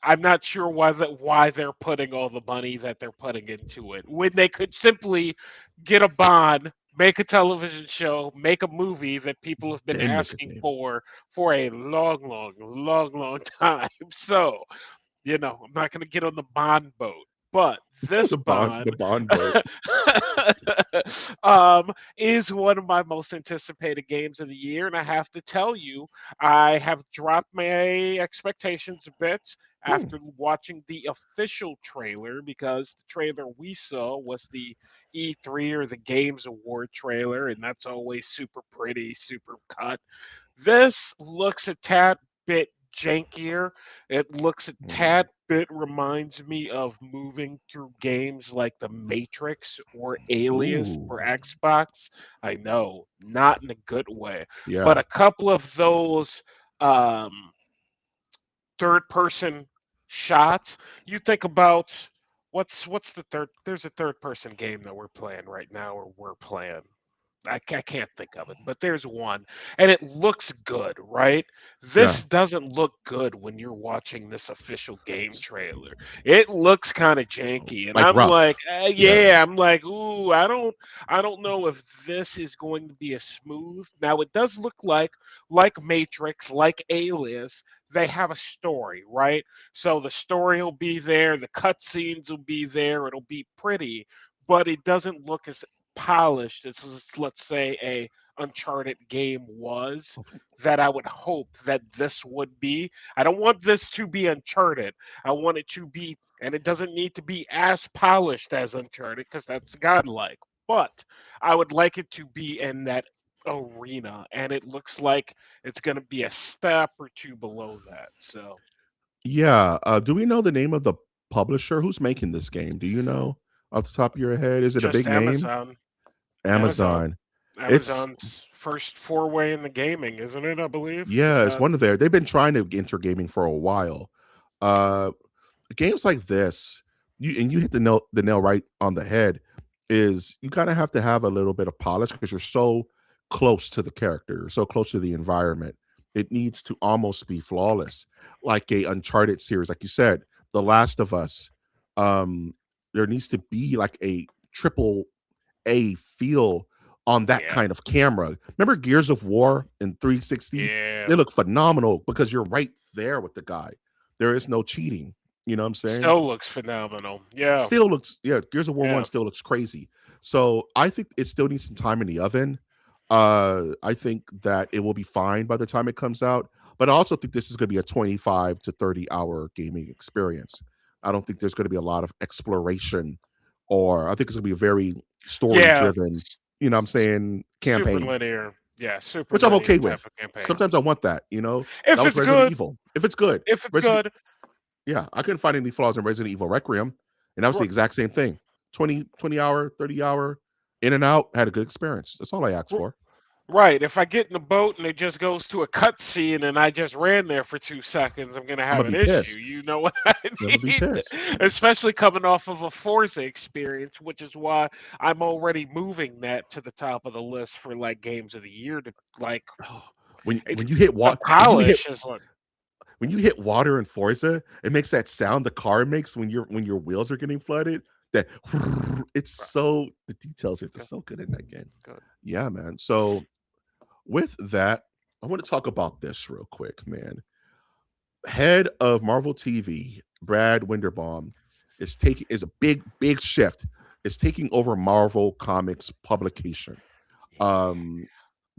I'm not sure why they're putting all the money that they're putting into it when they could simply get a Bond, make a television show, make a movie that people have been Then make a asking game. for a long, long, long, long time. So I'm not going to get on the Bond boat. But this The Bond Bond boat. is one of my most anticipated games of the year. And I have to tell you, I have dropped my expectations a bit Hmm. after watching the official trailer because the trailer we saw was the E3 or the Games Award trailer, and that's always super pretty, super cut. This looks a tad bit jankier. It looks a Hmm. tad bit reminds me of moving through games like The Matrix or Alias for Ooh. Xbox. I know, not in a good way, but Yeah. a couple of those um, third person shots. You think about what's the third? There's a third person game that we're playing right now, or we're playing. I can't think of it, but there's one, and it looks good, right? Yeah. This doesn't look good when you're watching this official game trailer. It looks kind of janky, and Like I'm rough. like, Yeah. yeah, I'm like, ooh, I don't know if this is going to be a smooth. Now it does look like Matrix, like Alias. They have a story, right? So the story will be there, the cutscenes will be there, it'll be pretty, but it doesn't look as polished as, let's say, a Uncharted game was, that I would hope that this would be. I don't want this to be Uncharted. I want it to be, and it doesn't need to be as polished as Uncharted because that's godlike. But I would like it to be in that arena, and it looks like it's going to be a step or two below that. So Yeah. Do we know the name of the publisher? Who's making this game? Do you know off the top of your head? Is it a just big name? Amazon, Amazon, Amazon. It's Amazon's first foray in the gaming, isn't it? I believe. Is yeah, it's that one of their they've been trying to enter gaming for a while. Uh Games like this, you hit the nail right on the head, is you kind of have to have a little bit of polish because you're so close to the character, you're so close to the environment. It needs to almost be flawless, like a Uncharted series, like you said, The Last of Us. There needs to be like a triple A feel on that yeah, kind of camera. Remember Gears of War in 360? yeah. They look phenomenal because you're right there with the guy. There is no cheating. You know what I'm saying? Still looks phenomenal. Yeah, Still looks, yeah, Gears of War 1 yeah. still looks crazy. So I think it still needs some time in the oven. I think that it will be fine by the time it comes out. But I also think this is going to be a 25 to 30 hour gaming experience. I don't think there's going to be a lot of exploration, or I think it's going to be a very story Yeah, driven, you know what I'm saying, super campaign, linear. Yeah, super which I'm linear okay type with. of campaign. Sometimes I want that. That If was it's Resident good, Evil. If it's good, if it's Resident good, yeah, I couldn't find any flaws in Resident Evil Requiem, and that was the r- exact same thing. 20 hour, 30 hour, in and out, had a good experience. That's all I asked r- for. right. If I get in a boat and it just goes to a cutscene and I just ran there for 2 seconds, I'm gonna I'm have gonna an be issue. pissed. You know what I I'm gonna be mean? pissed. Especially coming off of a Forza experience, which is why I'm already moving that to the top of the list for like games of the year. To like Oh, when it, when you hit the water, polish is what. when you hit water in Forza, it makes that sound the car makes when your wheels are getting flooded. That it's Right, so the details are okay, just so good in that game. good. Yeah, man. So with that, I want to talk about this real quick, man. Head of Marvel TV, Brad Winderbaum, is a big shift. Is taking over Marvel Comics publication. Um,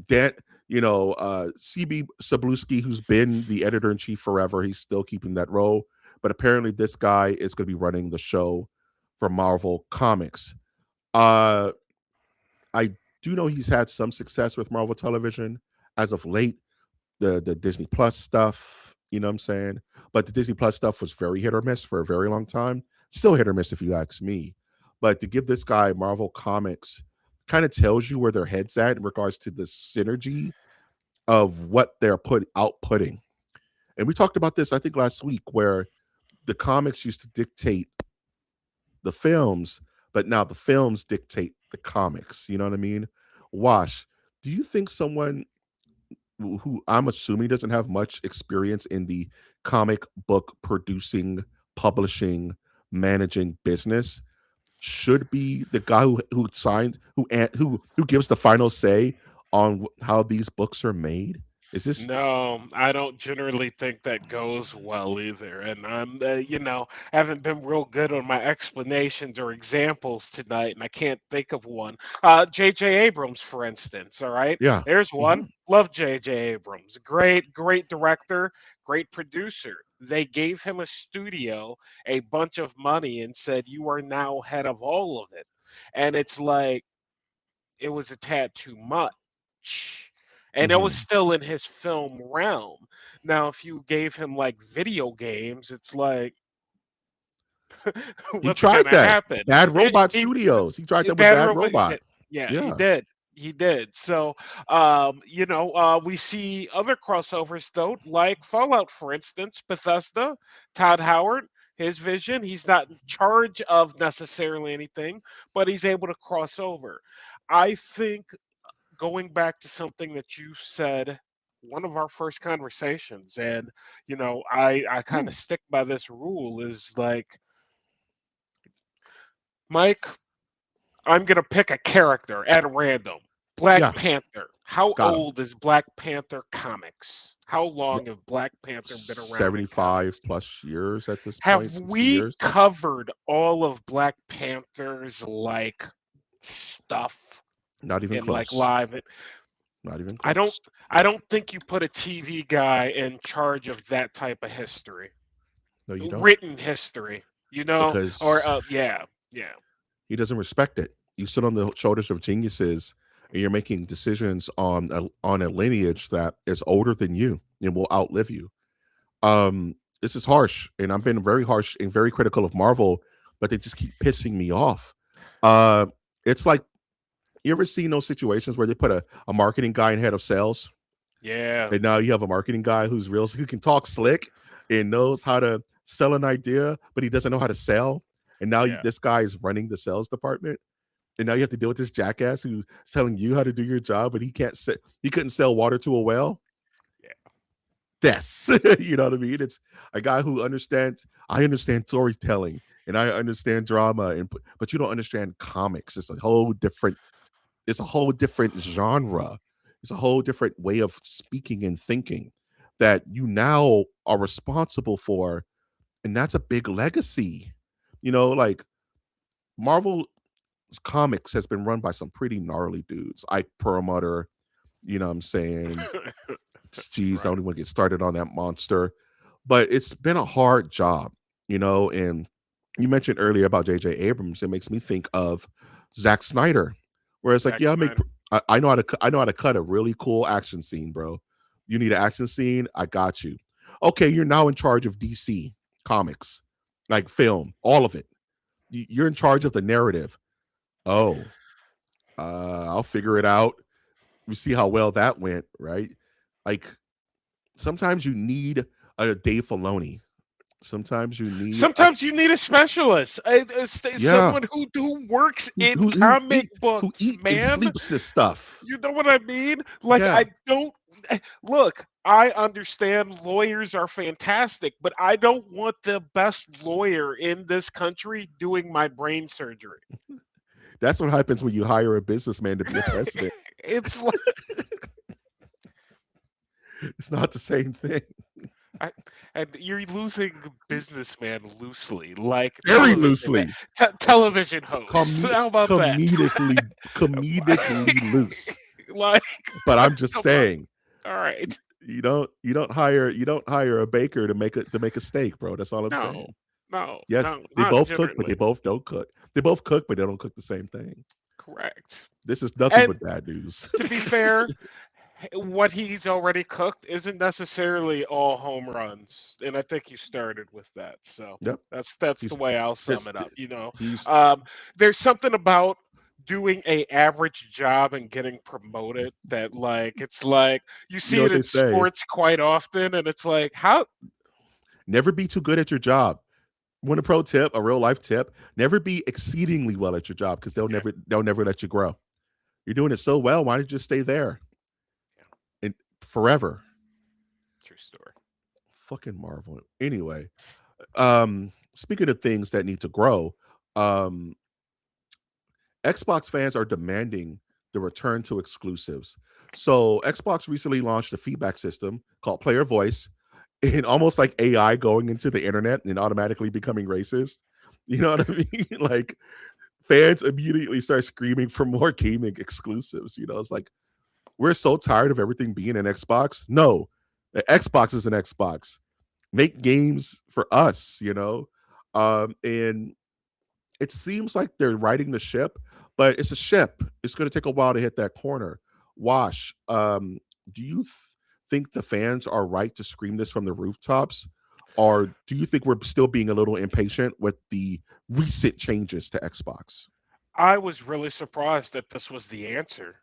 Dan, CB Sabluski, who's been the editor in chief forever, he's still keeping that role. But apparently, this guy is going to be running the show for Marvel Comics. Uh, I do know he's had some success with Marvel Television as of late, the Disney Plus stuff, you know what I'm saying? But the Disney Plus stuff was very hit or miss for a very long time. Still hit or miss if you ask me. But to give this guy Marvel Comics kind of tells you where their heads at in regards to the synergy of what they're outputting. And we talked about this, I think, last week, where the comics used to dictate the films, but now the films dictate the comics. You know what I mean? Wash, do you think someone who I'm assuming doesn't have much experience in the comic book producing, publishing, managing business should be the guy who signs who gives the final say on how these books are made? Is this No, I don't generally think that goes well either. And haven't been real good on my explanations or examples tonight, and I can't think of one. J.J. Abrams, for instance, all right? yeah. There's one. Mhm. Love J.J. Abrams. Great, great director, great producer. They gave him a studio, a bunch of money, and said, "You are now head of all of it." And it's like, it was a tad too much. And it was Mhm. still in his film realm. Now, if you gave him like video games, it's like, He what's tried gonna that. happen? Bad Robot He Studios. He tried that with Bad Bad Robot. He Robot. did. Yeah, he Yeah. did. He did. So, we see other crossovers though, like Fallout, for instance, Bethesda, Todd Howard. His vision, he's not in charge of necessarily anything, but he's able to cross over. I think, going back to something that you said, one of our first conversations, and I kind Yeah. of stick by this rule, is like, Mike, I'm gonna pick a character at random. Black Yeah. Panther. How Got him. old is Black Panther comics? How long have Black Panther been around in 75 comics? plus years at this point, Have 60 we years. covered all of Black Panther's like stuff Not even in like close. live. Not even I don't close. I don't think you put a TV guy in charge of that type of history, No, you don't. written history, or Because yeah, yeah, he doesn't respect it. You sit on the shoulders of geniuses, and you're making decisions on a lineage that is older than you and will outlive you. This is harsh, and I've been very harsh and very critical of Marvel, but they just keep pissing me off. Uh, it's like, you ever seen those situations where they put a marketing guy in head of sales, yeah, and now you have a marketing guy who can talk slick and knows how to sell an idea, but he doesn't know how to sell. And now yeah, this guy is running the sales department, and now you have to deal with this jackass who's telling you how to do your job, but he couldn't sell water to a well. yeah. Yes, you know what I mean. It's a guy who understands. I understand storytelling and I understand drama, and but you don't understand comics. It's a whole different genre. It's a whole different way of speaking and thinking that you now are responsible for, and that's a big legacy. Like Marvel comics has been run by some pretty gnarly dudes. Ike Perlmutter, you know what I'm saying? Jeez, I Right. don't even want to get started on that monster. But it's been a hard job, and you mentioned earlier about JJ Abrams. It makes me think of Zack Snyder, where it's like, Zack yeah, Snyder. I know I know how to cut a really cool action scene, bro. You need an action scene, I got you. Okay, you're now in charge of DC comics, like film, all of it. You're in charge of the narrative. Oh, I'll figure it out. We see how well that went, right? Like, sometimes you need a Dave Filoni. Sometimes you need a Sometimes you need a specialist, yeah, someone who works who in who who comic eat who books, eat and man. sleeps this stuff. You know what I mean? Like, Yeah, I don't look. I understand lawyers are fantastic, but I don't want the best lawyer in this country doing my brain surgery. that's what happens when you hire a businessman to be a president. It's like It's not the same thing. I, and you're losing businessman loosely, like Very loosely, television hosts. com- How about that? comedically loose. Like, But I'm just come on. saying, All right. you don't hire a baker to make a steak, bro. That's all I'm No, saying. no, Yes, no, they not both cook, but they generally. both don't cook. They both cook, but they don't cook the same thing. Correct. This is nothing And but bad news. to be fair, what he's already cooked isn't necessarily all home runs, and I think you started with that. So Yep. that's the He's way I'll sum this it up. he's Um, there's something about doing a average job and getting promoted that, like, it's like you you see know it what they in say, sports quite often, and it's like, how? never be too good at your job. One a pro tip, a real life tip, never be exceedingly well at your job because they'll Yeah, never let you grow. You're doing it so well, why don't you just stay there yeah, and forever? true story. Fucking Marvel. Anyway, speaking of things that need to grow, um, Xbox fans are demanding the return to exclusives. So Xbox recently launched a feedback system called Player Voice, and almost like AI going into the internet and automatically becoming racist. You know what I mean? Like, fans immediately start screaming for more gaming exclusives. It's like, we're so tired of everything being an Xbox. No, the Xbox is an Xbox. Make games for us. And it seems like they're riding the ship, but it's a ship. It's going to take a while to hit that corner. Wash, do you think the fans are right to scream this from the rooftops? Or do you think we're still being a little impatient with the recent changes to Xbox? I was really surprised that this was the answer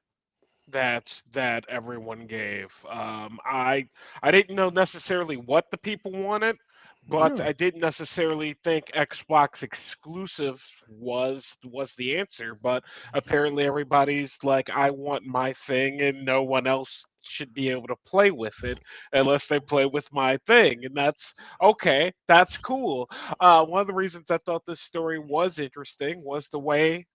that everyone gave. I didn't know necessarily what the people wanted, but Yeah, I didn't necessarily think Xbox exclusive was the answer. But apparently everybody's like, I want my thing, and no one else should be able to play with it unless they play with my thing, and that's okay. That's cool. One of the reasons I thought this story was interesting was the way,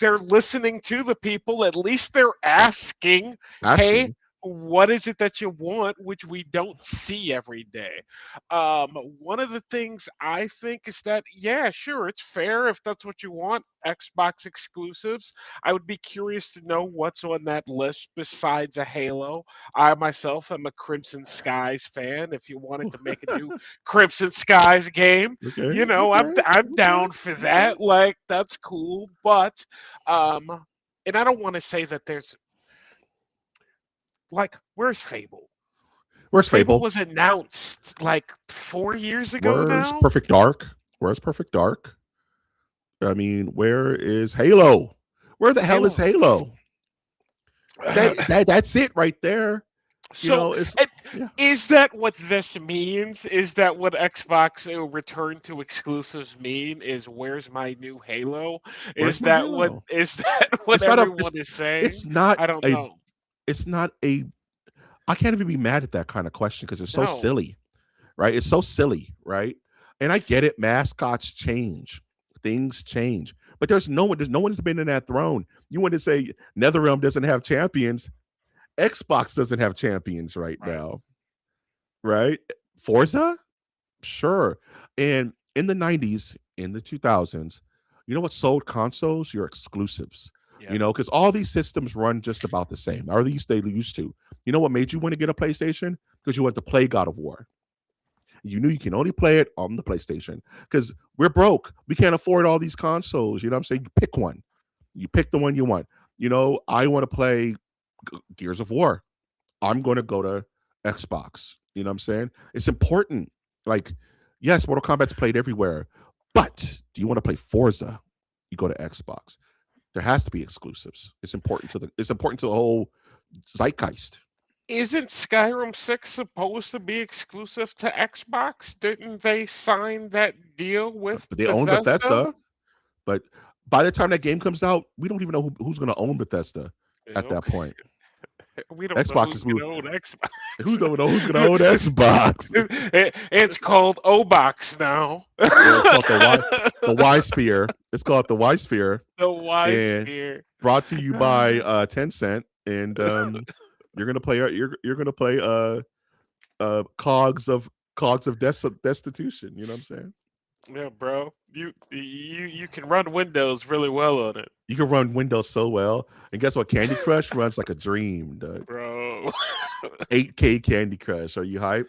they're listening to the people. At least they're asking, hey, asking. what is it that you want, which we don't see every day. Um, One of the things I think is that, yeah, sure, it's fair if that's what you want, Xbox exclusives. I would be curious to know what's on that list besides a Halo. I myself am a Crimson Skies fan. If you wanted to make a new Crimson Skies game, Okay, you know, okay, I'm okay, down for okay. that. Like, that's cool. But um and I don't want to say that there's, like, where's Fable? Where's Fable Fable? was announced like 4 years ago Where's now. Perfect Dark? Where's Perfect Dark? I mean, where is Halo? Where the hell is Halo. Halo? That's it right there. You So, know, it's and yeah. is that what this means? Is that what Xbox return to exclusives mean? Is where's my new Halo? Where's Is my that what Halo? is that what It's not a. everyone is saying? It's not I don't a. know. It's not a. I can't even be mad at that kind of question because it's so No, silly, right? It's so silly, right? And I get it. Mascots change, things change, but there's no one. There's no one's been in that throne. You want to say NetherRealm doesn't have champions? Xbox doesn't have champions right right? now, right? Forza, sure. And in the 90s, in the 2000s, you know what sold consoles? Your exclusives. You Yep. know, because all these systems run just about the same, or at least they used to. You know what made you want to get a PlayStation? Because you wanted to play God of War. You knew you can only play it on the PlayStation because we're broke. We can't afford all these consoles. You know what I'm saying? You pick one. You pick the one you want. You know, I want to play Gears of War. I'm going to go to Xbox. You know what I'm saying? It's important. Like, yes, Mortal Kombat's played everywhere, but do you want to play Forza? You go to Xbox. There has to be exclusives. It's important to the whole zeitgeist. Isn't Skyrim 6 supposed to be exclusive to Xbox? Didn't they sign that deal with But they own Bethesda? Bethesda. But by the time that game comes out, we don't even know who's going to own Bethesda at that Okay. point. We don't know Xbox who's is going to moved. own Who Xbox. don't know who's going to own Xbox? It's called Obox now. Yeah, it's called the Y Sphere. It's called the Y Sphere, The Y and Sphere. brought to you by Tencent. And you're gonna play you're gonna play cogs of destitution. You know what I'm saying? Yeah, bro. You can run Windows really well on it, You can run Windows so well, and guess what? Candy Crush runs like a dream, dude. bro. 8K Candy Crush. Are you hype?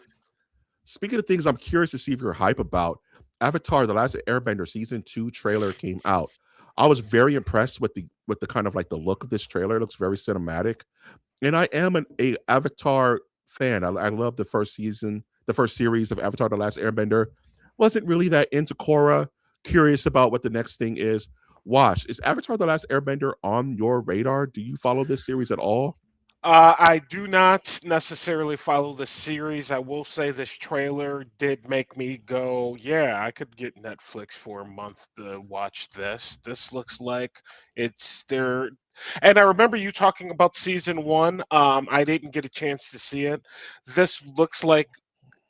Speaking of things I'm curious to see if you're hype about, Avatar: The Last Airbender season 2 trailer came out. I was very impressed with the kind of like the look of this trailer. It looks very cinematic, and I am a Avatar fan. I love the first season, the first series of Avatar: The Last Airbender. Wasn't really that into Korra. Curious about what the next thing is. Wash, is Avatar: The Last Airbender on your radar? Do you follow this series at all? I do not necessarily follow the series. I will say this trailer did make me go, yeah, I could get Netflix for a month to watch this. This looks like it's there. And I remember you talking about season one. I didn't get a chance to see it. This looks like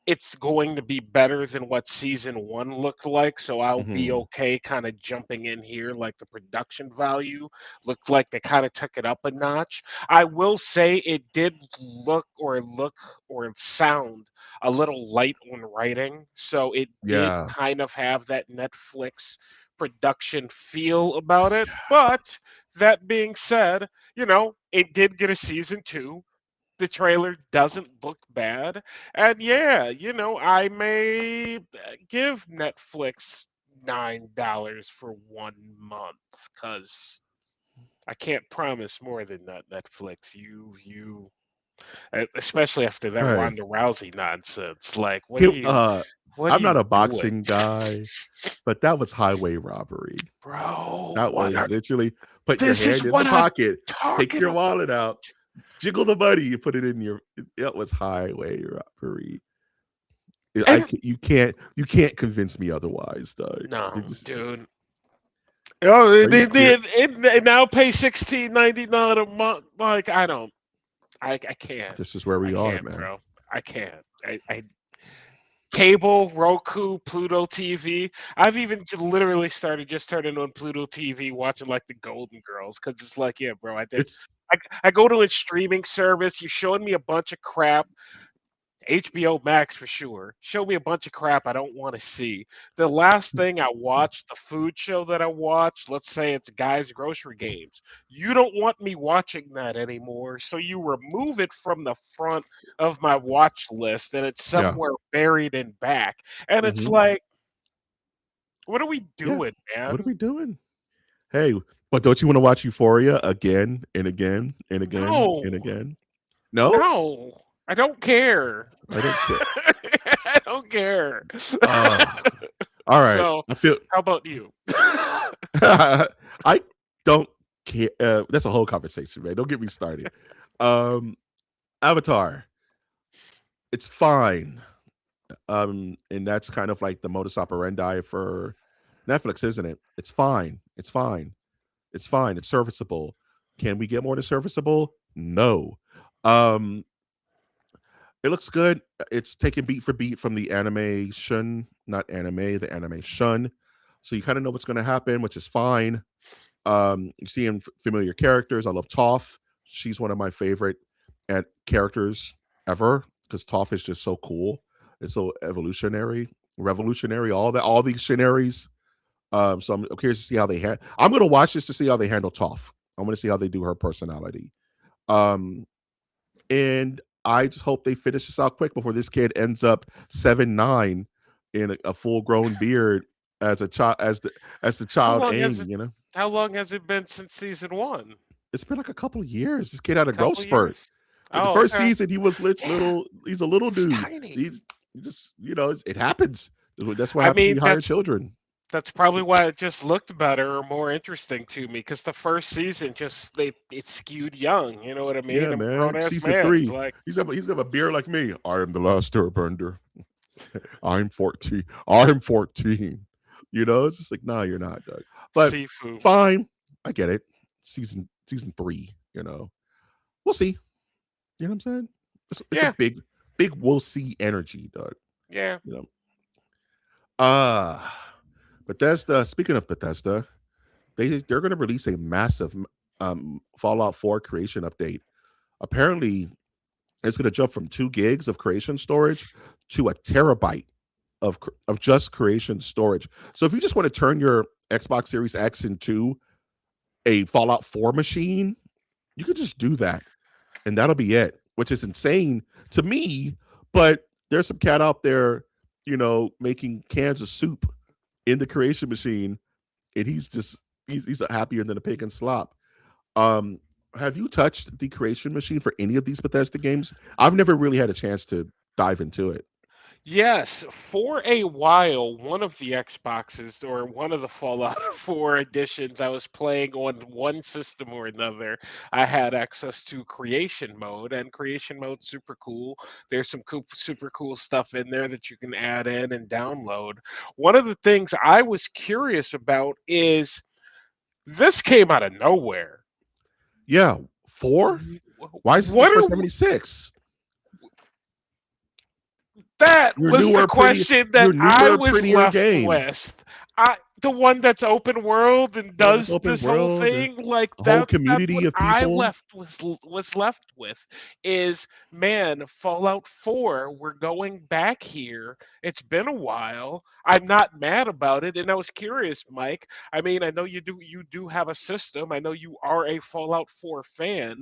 it's going to be better than what season one looked like. So I'll be Hmm. okay kind of jumping in here. Like, the production value looked like they kind of took it up a notch. I will say it did look or sound a little light on writing. So it did Yeah. kind of have that Netflix production feel about it. But that being said, it did get a season two. The trailer doesn't look bad. And yeah, I may give Netflix $9 for 1 month, because I can't promise more than that. Netflix, especially after that Hey, Ronda Rousey nonsense. Like, Him, what are I'm you not a doing, boxing guy, but that was highway robbery. bro? That was literally put your This is hand in the what I'm pocket, take talking your about. wallet out, jiggle the money, you put it in your. That was highway robbery. And You can't convince me otherwise, dog. no, It just dude. Oh, are you serious? it now pay 16.99 a month. Like, I don't, I can't, This is where I we are, can't, man. bro. I can't. I Cable, Roku, Pluto TV. I've even literally started just turning on Pluto TV, watching like the Golden Girls, because it's like, yeah, bro. It's I go to a streaming service. You're showing me a bunch of crap. HBO Max for sure. Show me a bunch of crap I don't want to see. The last thing I watched, the food show that I watched, let's say it's Guys Grocery Games. You don't want me watching that anymore, so you remove it from the front of my watch list and it's Yeah. somewhere buried in back. And it's Hmm. like, what are we Yeah. doing, What are man? we doing? Hey, but don't you want to watch Euphoria again and again and again and No. again? No, No. I don't care. I don't care. I don't care. Uh, all right. So, I feel how about you? I don't care. That's a whole conversation, man. Don't get me started. Um, Avatar, it's fine. And that's kind of like the modus operandi for Netflix, isn't it? It's fine. It's fine. It's fine. It's serviceable. Can we get more than serviceable? No. Um, it looks good. It's taken beat for beat from the animation, not anime, the animation. So you kind of know what's going to happen, which is fine. You see familiar characters. I love Toph. She's one of my favorite characters ever because Toph is just so cool. It's so evolutionary, revolutionary. All these scenaries. So I'm curious to see how they. I'm going to watch this to see how they handle Toph. I'm going to see how they do her personality. Um, and I just hope they finish this out quick before this kid ends up 7'9" in a full grown beard as a child as the How child long has Aang. it You know, how long has it been since season 1? it's been like a couple of years. This kid had a growth Couple spurt. years? In the Oh, first okay. season, he was Yeah, little. He's a little he was dude. tiny. He's he just it happens. That's what I happens when mean, you hire children. that's probably why it just looked better or more interesting to me because the first season just it skewed young, you know what I mean? Yeah, I'm a grown man. ass Season man. It's three, like, he's got a beard like me. I am the last airbender. I'm 14. I'm 14. It's just like, nah, you're not, Doug. But Sifu. fine. I get it. Season three, we'll see. You know what I'm saying? It's a Yeah, big we'll see energy, Doug. yeah. You know. Uh Bethesda, speaking of Bethesda, they're gonna release a massive Fallout 4 creation update. Apparently, it's gonna jump from 2 gigs of creation storage to a terabyte of just creation storage. So if you just want to turn your Xbox Series X into a Fallout 4 machine, you could just do that, and that'll be it. Which is insane to me, but there's some cat out there, making cans of soup in the creation machine, and he's happier than a pig in slop. Um, have you touched the creation machine for any of these Bethesda games? I've never really had a chance to dive into it. Yes, for a while, one of the Xboxes or one of the Fallout 4 editions I was playing on one system or another, I had access to creation mode, and creation mode's super cool. There's some super cool stuff in there that you can add in and download. One of the things I was curious about is this came out of nowhere. Yeah, 4. Why isn't this What for are 76? That Your was the newer, pretty, question that your I newer, was prettier left game. with. The one that's open world and The one that's does open this whole world, thing, like a whole that's what community of I people. was left with is man, Fallout 4, we're going back here. It's been a while. I'm not mad about it, and I was curious, Mike. I mean, I know you do have a system. I know you are a Fallout 4 fan.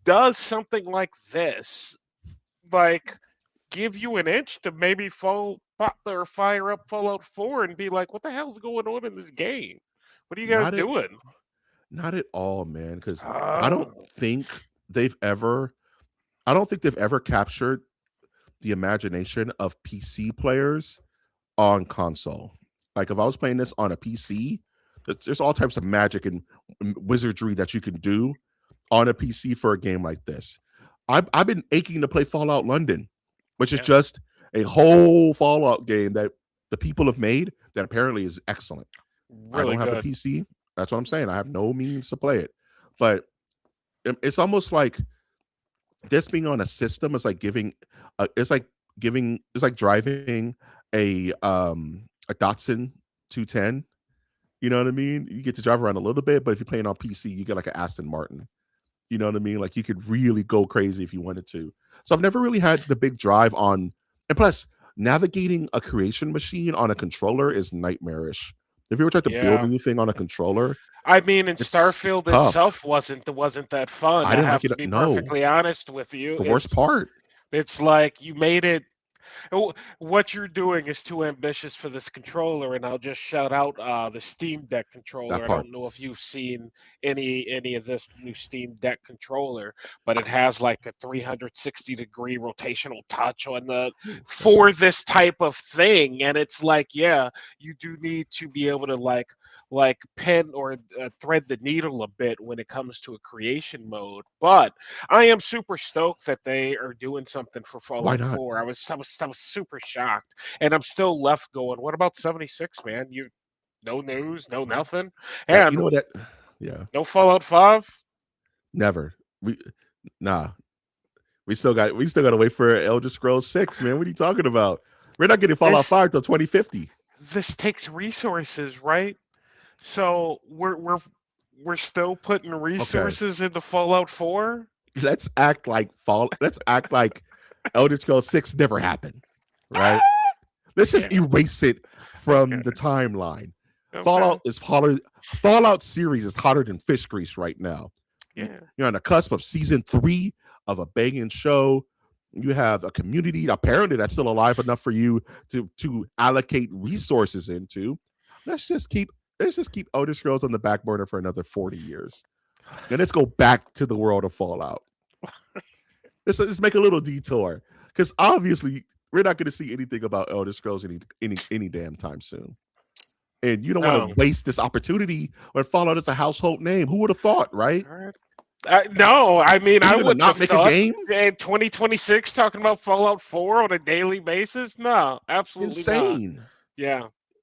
Does something like this like give you an inch to maybe fall pop or fire up Fallout 4 and be like, what the hell's going on in this game? What are you guys Not at doing? not at all, man. Because I don't Oh, think they've ever, I don't think they've ever captured the imagination of PC players on console. Like if I was playing this on a PC, there's all types of magic and wizardry that you can do on a PC for a game like this. I've been aching to play Fallout London, which is yeah, just a whole Fallout game that the people have made that apparently is excellent. I really don't have a good. PC. That's what I'm saying. I have no means to play it. But it's almost like this being on a system is like it's like driving a Datsun 210. You know what I mean? You get to drive around a little bit, but if you're playing on PC, you get like an Aston Martin. You know what I mean? Like you could really go crazy if you wanted to. So I've never really had the big drive on, and plus navigating a creation machine on a controller is nightmarish. If you ever tried to build Yeah. anything on a controller, I mean, in it's Starfield tough. itself wasn't that fun. I I didn't like have it. to be No, perfectly honest with you. the worst part, It's like you made it. What you're doing is too ambitious for this controller, and I'll just shout out the Steam Deck that controller. I part. don't know if you've seen any of this new Steam Deck controller, but it has like a 360-degree rotational touch on the Ooh, for special. this type of thing, and it's like, yeah, you do need to be able to like pen or thread the needle a bit when it comes to a creation mode, but I am super stoked that they are doing something for Why Fallout not? 4. I was super shocked, and I'm still left going. What about 76, man? You no news, no nothing, You and know what? That yeah, no Fallout 5. never. We nah. We still got to wait for Elder Scrolls 6, man. What are you talking about? We're not getting Fallout This 5 till 2050. this takes resources, right? So we're still putting Okay. resources into Fallout 4. Let's act like Elder Scrolls 6 never happened, right? Let's Yeah. just erase it Okay. from the timeline. Okay. Fallout is hotter. Fallout series is hotter than fish grease right now. Yeah. You're on the cusp of season 3 of a banging show. You have a community apparently that's still alive enough for you to allocate resources into. Let's just keep let's just keep Elder Scrolls on the back burner for another 40 years. And let's go back to the world of Fallout. Let's make a little detour. Because obviously we're not going to see anything about Elder Scrolls any damn time soon. And you don't want to No. waste this opportunity when Fallout is a household name. Who would have thought, right? All right. No, I mean, Are I you going to wouldn't not have make a thought game? in 2026 talking about Fallout 4 on a daily basis. No, absolutely not. Insane. Yeah.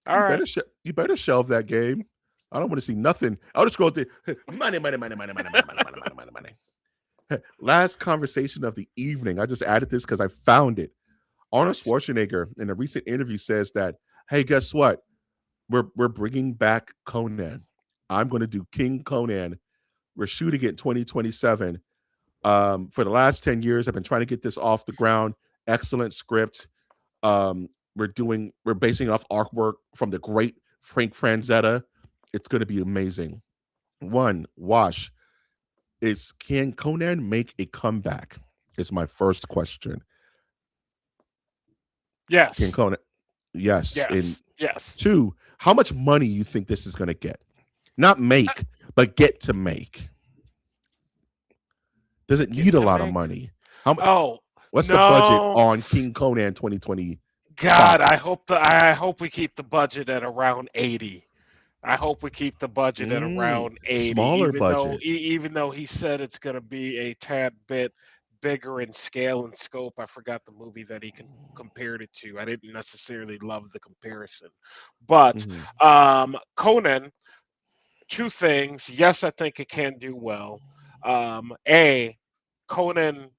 All You right. better you better shelve that game. I don't want to see nothing. I'll just go to money, money, money, money, money, money, money, money, money, money, money. Last conversation of the evening. I just added this because I found it. Arnold Nice. Schwarzenegger in a recent interview says that, hey, guess what? We're bringing back Conan. I'm going to do King Conan. We're shooting it in 2027. For the last 10 years, I've been trying to get this off the ground. Excellent script. We're basing off artwork from the great Frank Franzetta. It's going to be amazing. One, Wash, is can Conan make a comeback? Is my first question. Can Yes. Conan? Yes. And Yes. Yes. two, how much money you think this is going to get? Not make, but get to make. Does it Get need a to lot of make. money? How much? Oh What's the budget no. on King Conan 2025? God, I hope we keep the budget at around 80. I hope we keep the budget at around 80, Smaller budget. even though he said it's going to be a tad bit bigger in scale and scope. I forgot the movie that he compared it to. I didn't necessarily love the comparison, but Mhm. Conan. Two things. Yes, I think it can do well. A, Conan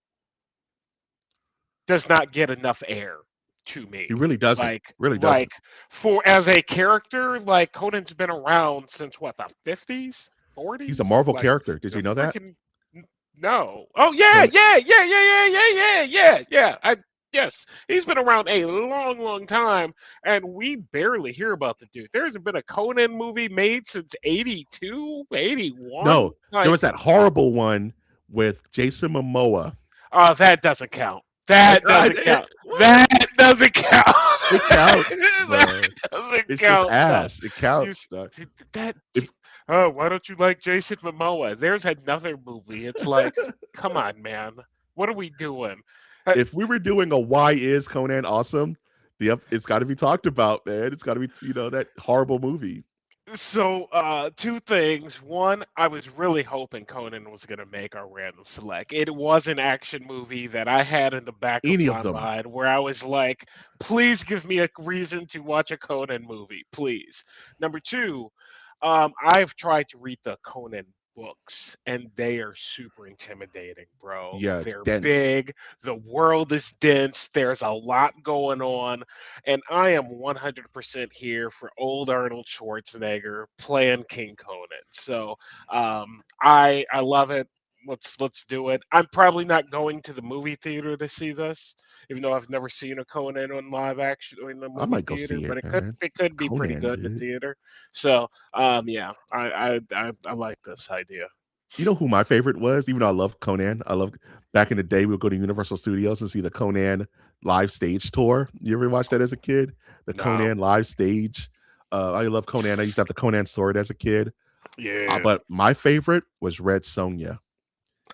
does not get enough air to He me. really doesn't. Like Really like doesn't. for as a character, like Conan's been around since what, the 50s, He's a 40s, Marvel like character. Did the you know that? freaking no. Oh yeah, No. yeah, yeah, yeah, yeah, yeah, yeah, yeah, yeah. Yes, he's been around a long, long time, and we barely hear about the dude. There hasn't been a Conan movie made since 82, 81. No. There Like, was that horrible one with Jason Momoa. oh, that doesn't count. That doesn't count. What? That doesn't count. It counts, That bro. doesn't It's just count. No. ass. It You counts. s- Dog. that. If Oh, why don't you like Jason Momoa? There's another movie. It's like, come on, man. What are we doing? Uh, if we were doing a why is Conan awesome, it's got to be talked about, man. It's got to be that horrible movie. So, two things. One, I was really hoping Conan was going to make our random select. It was an action movie that I had in the back of Any of my them. mind where I was like, please give me a reason to watch a Conan movie, please. Number two, I've tried to read the Conan books and they are super intimidating, bro. Yeah, it's They're dense. big, the world is dense, there's a lot going on, and I am 100% here for old Arnold Schwarzenegger playing King Conan. So I love it. let's do it. I'm probably not going to the movie theater to see this, even though I've never seen a Conan on live action in the I movie might go theater. see But it, man. it could be pretty Conan, good in the dude. theater. So yeah, I like this idea. You know who my favorite was? Even though I love Conan, I love back in the day we would go to Universal Studios and see the Conan live stage tour. You ever watch that as a kid? The No, Conan live stage. I love Conan. I used to have the Conan sword as a kid. yeah. But my favorite was Red Sonja.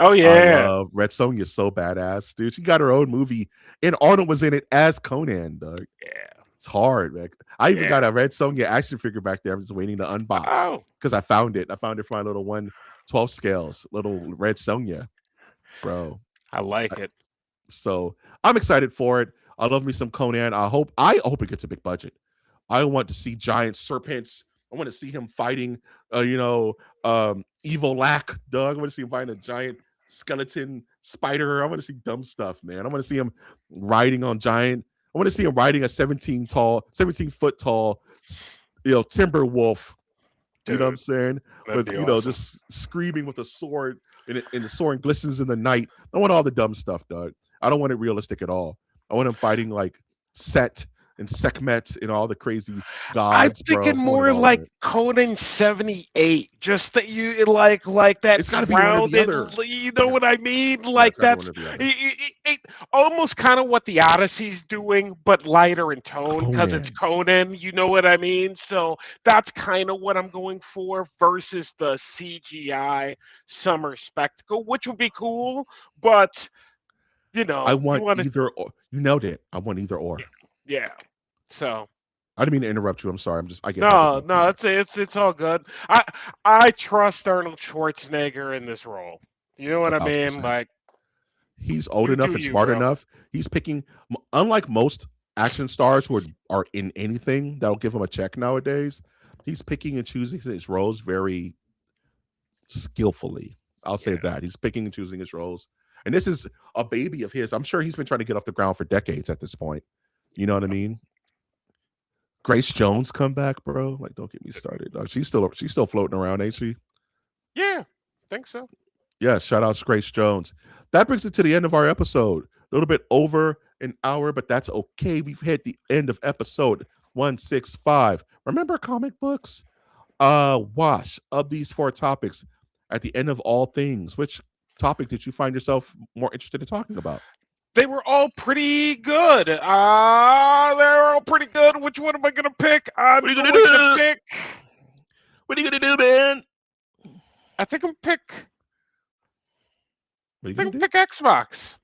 Oh I yeah, love Red Sonja so badass, dude. She got her own movie, and Arnold was in it as Conan, dog. yeah, It's hard, man. I even got yeah. a Red Sonja action figure back there. I'm just waiting to unbox Oh, because I found it. I found it for my little 1/12 scales, little Red Sonja, bro. I like it. So I'm excited for it. I love me some Conan. I hope it gets a big budget. I want to see giant serpents. I want to see him fighting evil lack, Doug. I want to see him fighting a giant skeleton spider. I want to see dumb stuff, man. I want to see him riding on giant. I want to see him riding a 17-foot tall, timber wolf. You know what I'm Dude, saying? that'd With be awesome. just screaming with a sword, and the sword glistens in the night. I want all the dumb stuff, Doug. I don't want it realistic at all. I want him fighting like Set and Sekhmet and all the crazy I'm gods, thinking bro. I wanted more all of like it. Conan 78, just that you like that It's got to be one or the grounded, other. you know Yeah, what I mean? yeah, Like it's got to be one that's or the other. almost kind of what the Odyssey's doing, but lighter in tone because it's Conan. Conan, you know what I mean? So that's kind of what I'm going for versus the CGI summer spectacle, which would be cool, but I you want want to, either or. You nailed it. I want either or. yeah. So I didn't mean to interrupt you. I'm sorry. I get held up no, on no, Conan. it's all good. I trust Arnold Schwarzenegger in this role. You know what I mean? 1,000%. Like He's old you do enough and you, smart bro. enough. He's picking, unlike most action stars who are in anything that'll give him a check nowadays. He's picking and choosing his roles very skillfully. I'll say Yeah. that he's picking and choosing his roles. And this is a baby of his. I'm sure he's been trying to get off the ground for decades at this point. You know what I mean? Grace Jones come back, bro. Like, don't get me started. She's still floating around, ain't she? Yeah. Think so. Yeah, shout out to Grace Jones. That brings it to the end of our episode. A little bit over an hour, but that's okay. We've hit the end of episode 165. Remember comic books? Wash, of these four topics, at the end of all things, which topic did you find yourself more interested in talking about? They were all pretty good. They're all pretty good. Which one am I gonna pick? I'm What are you gonna going to do? pick. What are you gonna do, man? I think I'm pick. What are you I think gonna I'm do? pick Xbox.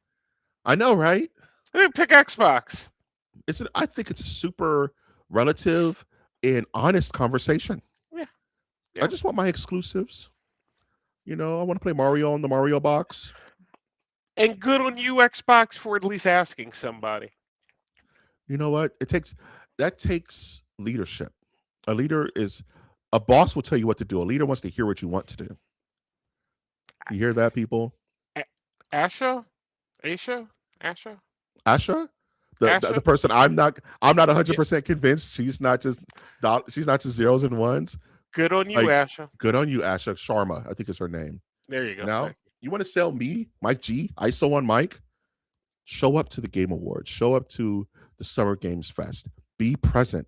I know, right? I think pick Xbox. I think it's a super relative and honest conversation. Yeah. I Yeah. just want my exclusives. I want to play Mario on the Mario box. And good on you, Xbox, for at least asking somebody. You know what? That takes leadership. A boss will tell you what to do. A leader wants to hear what you want to do. You hear that, people? A- Asha? Asha? Asha? Asha, the Asha? person I'm not Yeah. 100% convinced she's not just zeros and ones. Good on you, Like, Asha. good on you, Asha Sharma. I think is her name. There you go. Now, you want to sell me, Mike G, ISO on Mike? Show up to the Game Awards. Show up to the Summer Games Fest. Be present.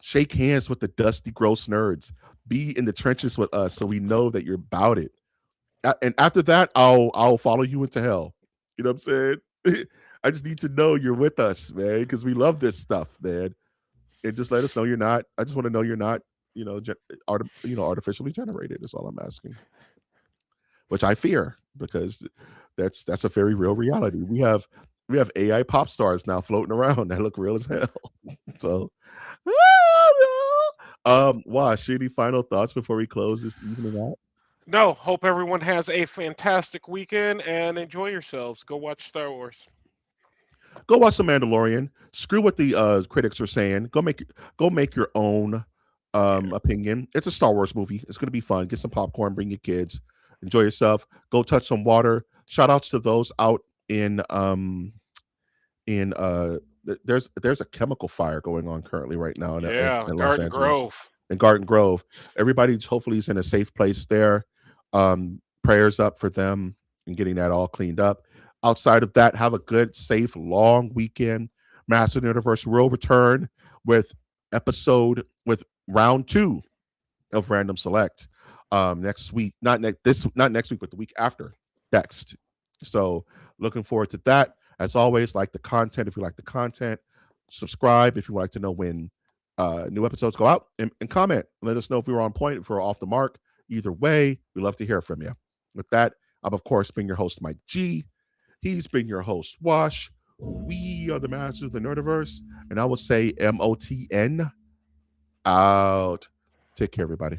Shake hands with the dusty, gross nerds. Be in the trenches with us so we know that you're about it. And after that, I'll follow you into hell. You know what I'm saying? I just need to know you're with us, man, because we love this stuff, man. And just let us know you're not. I just want to know you're not, artificially generated. Is all I'm asking. Which I fear because that's a very real reality. We have AI pop stars now floating around that look real as hell. So, Wash, any final thoughts before we close this evening out? No, hope everyone has a fantastic weekend and enjoy yourselves. Go watch Star Wars. Go watch The Mandalorian. Screw what the critics are saying. Go make your own Yeah. opinion. It's a Star Wars movie. It's gonna be fun. Get some popcorn. Bring your kids. Enjoy yourself. Go touch some water. Shout outs to those out in there's a chemical fire going on currently right now Yeah, in Los Garden Angeles, Grove. in Garden Grove. Everybody hopefully is in a safe place there. Prayers up for them. and getting that all cleaned up. Outside of that, have a good, safe, long weekend. Master Nerdiverse will return with with round 2 of Random Select next week. Not next week, but the week after next. So looking forward to that. As always, like the content. If you like the content, subscribe if you would like to know when new episodes go out, and comment. Let us know if we were on point, if we were off the mark. Either way, we love to hear from you. With that, I'm of course being your host, Mike G. He's been your host, Wash. We are the masters of the Nerdiverse, and I will say MOTN out. Take care, everybody.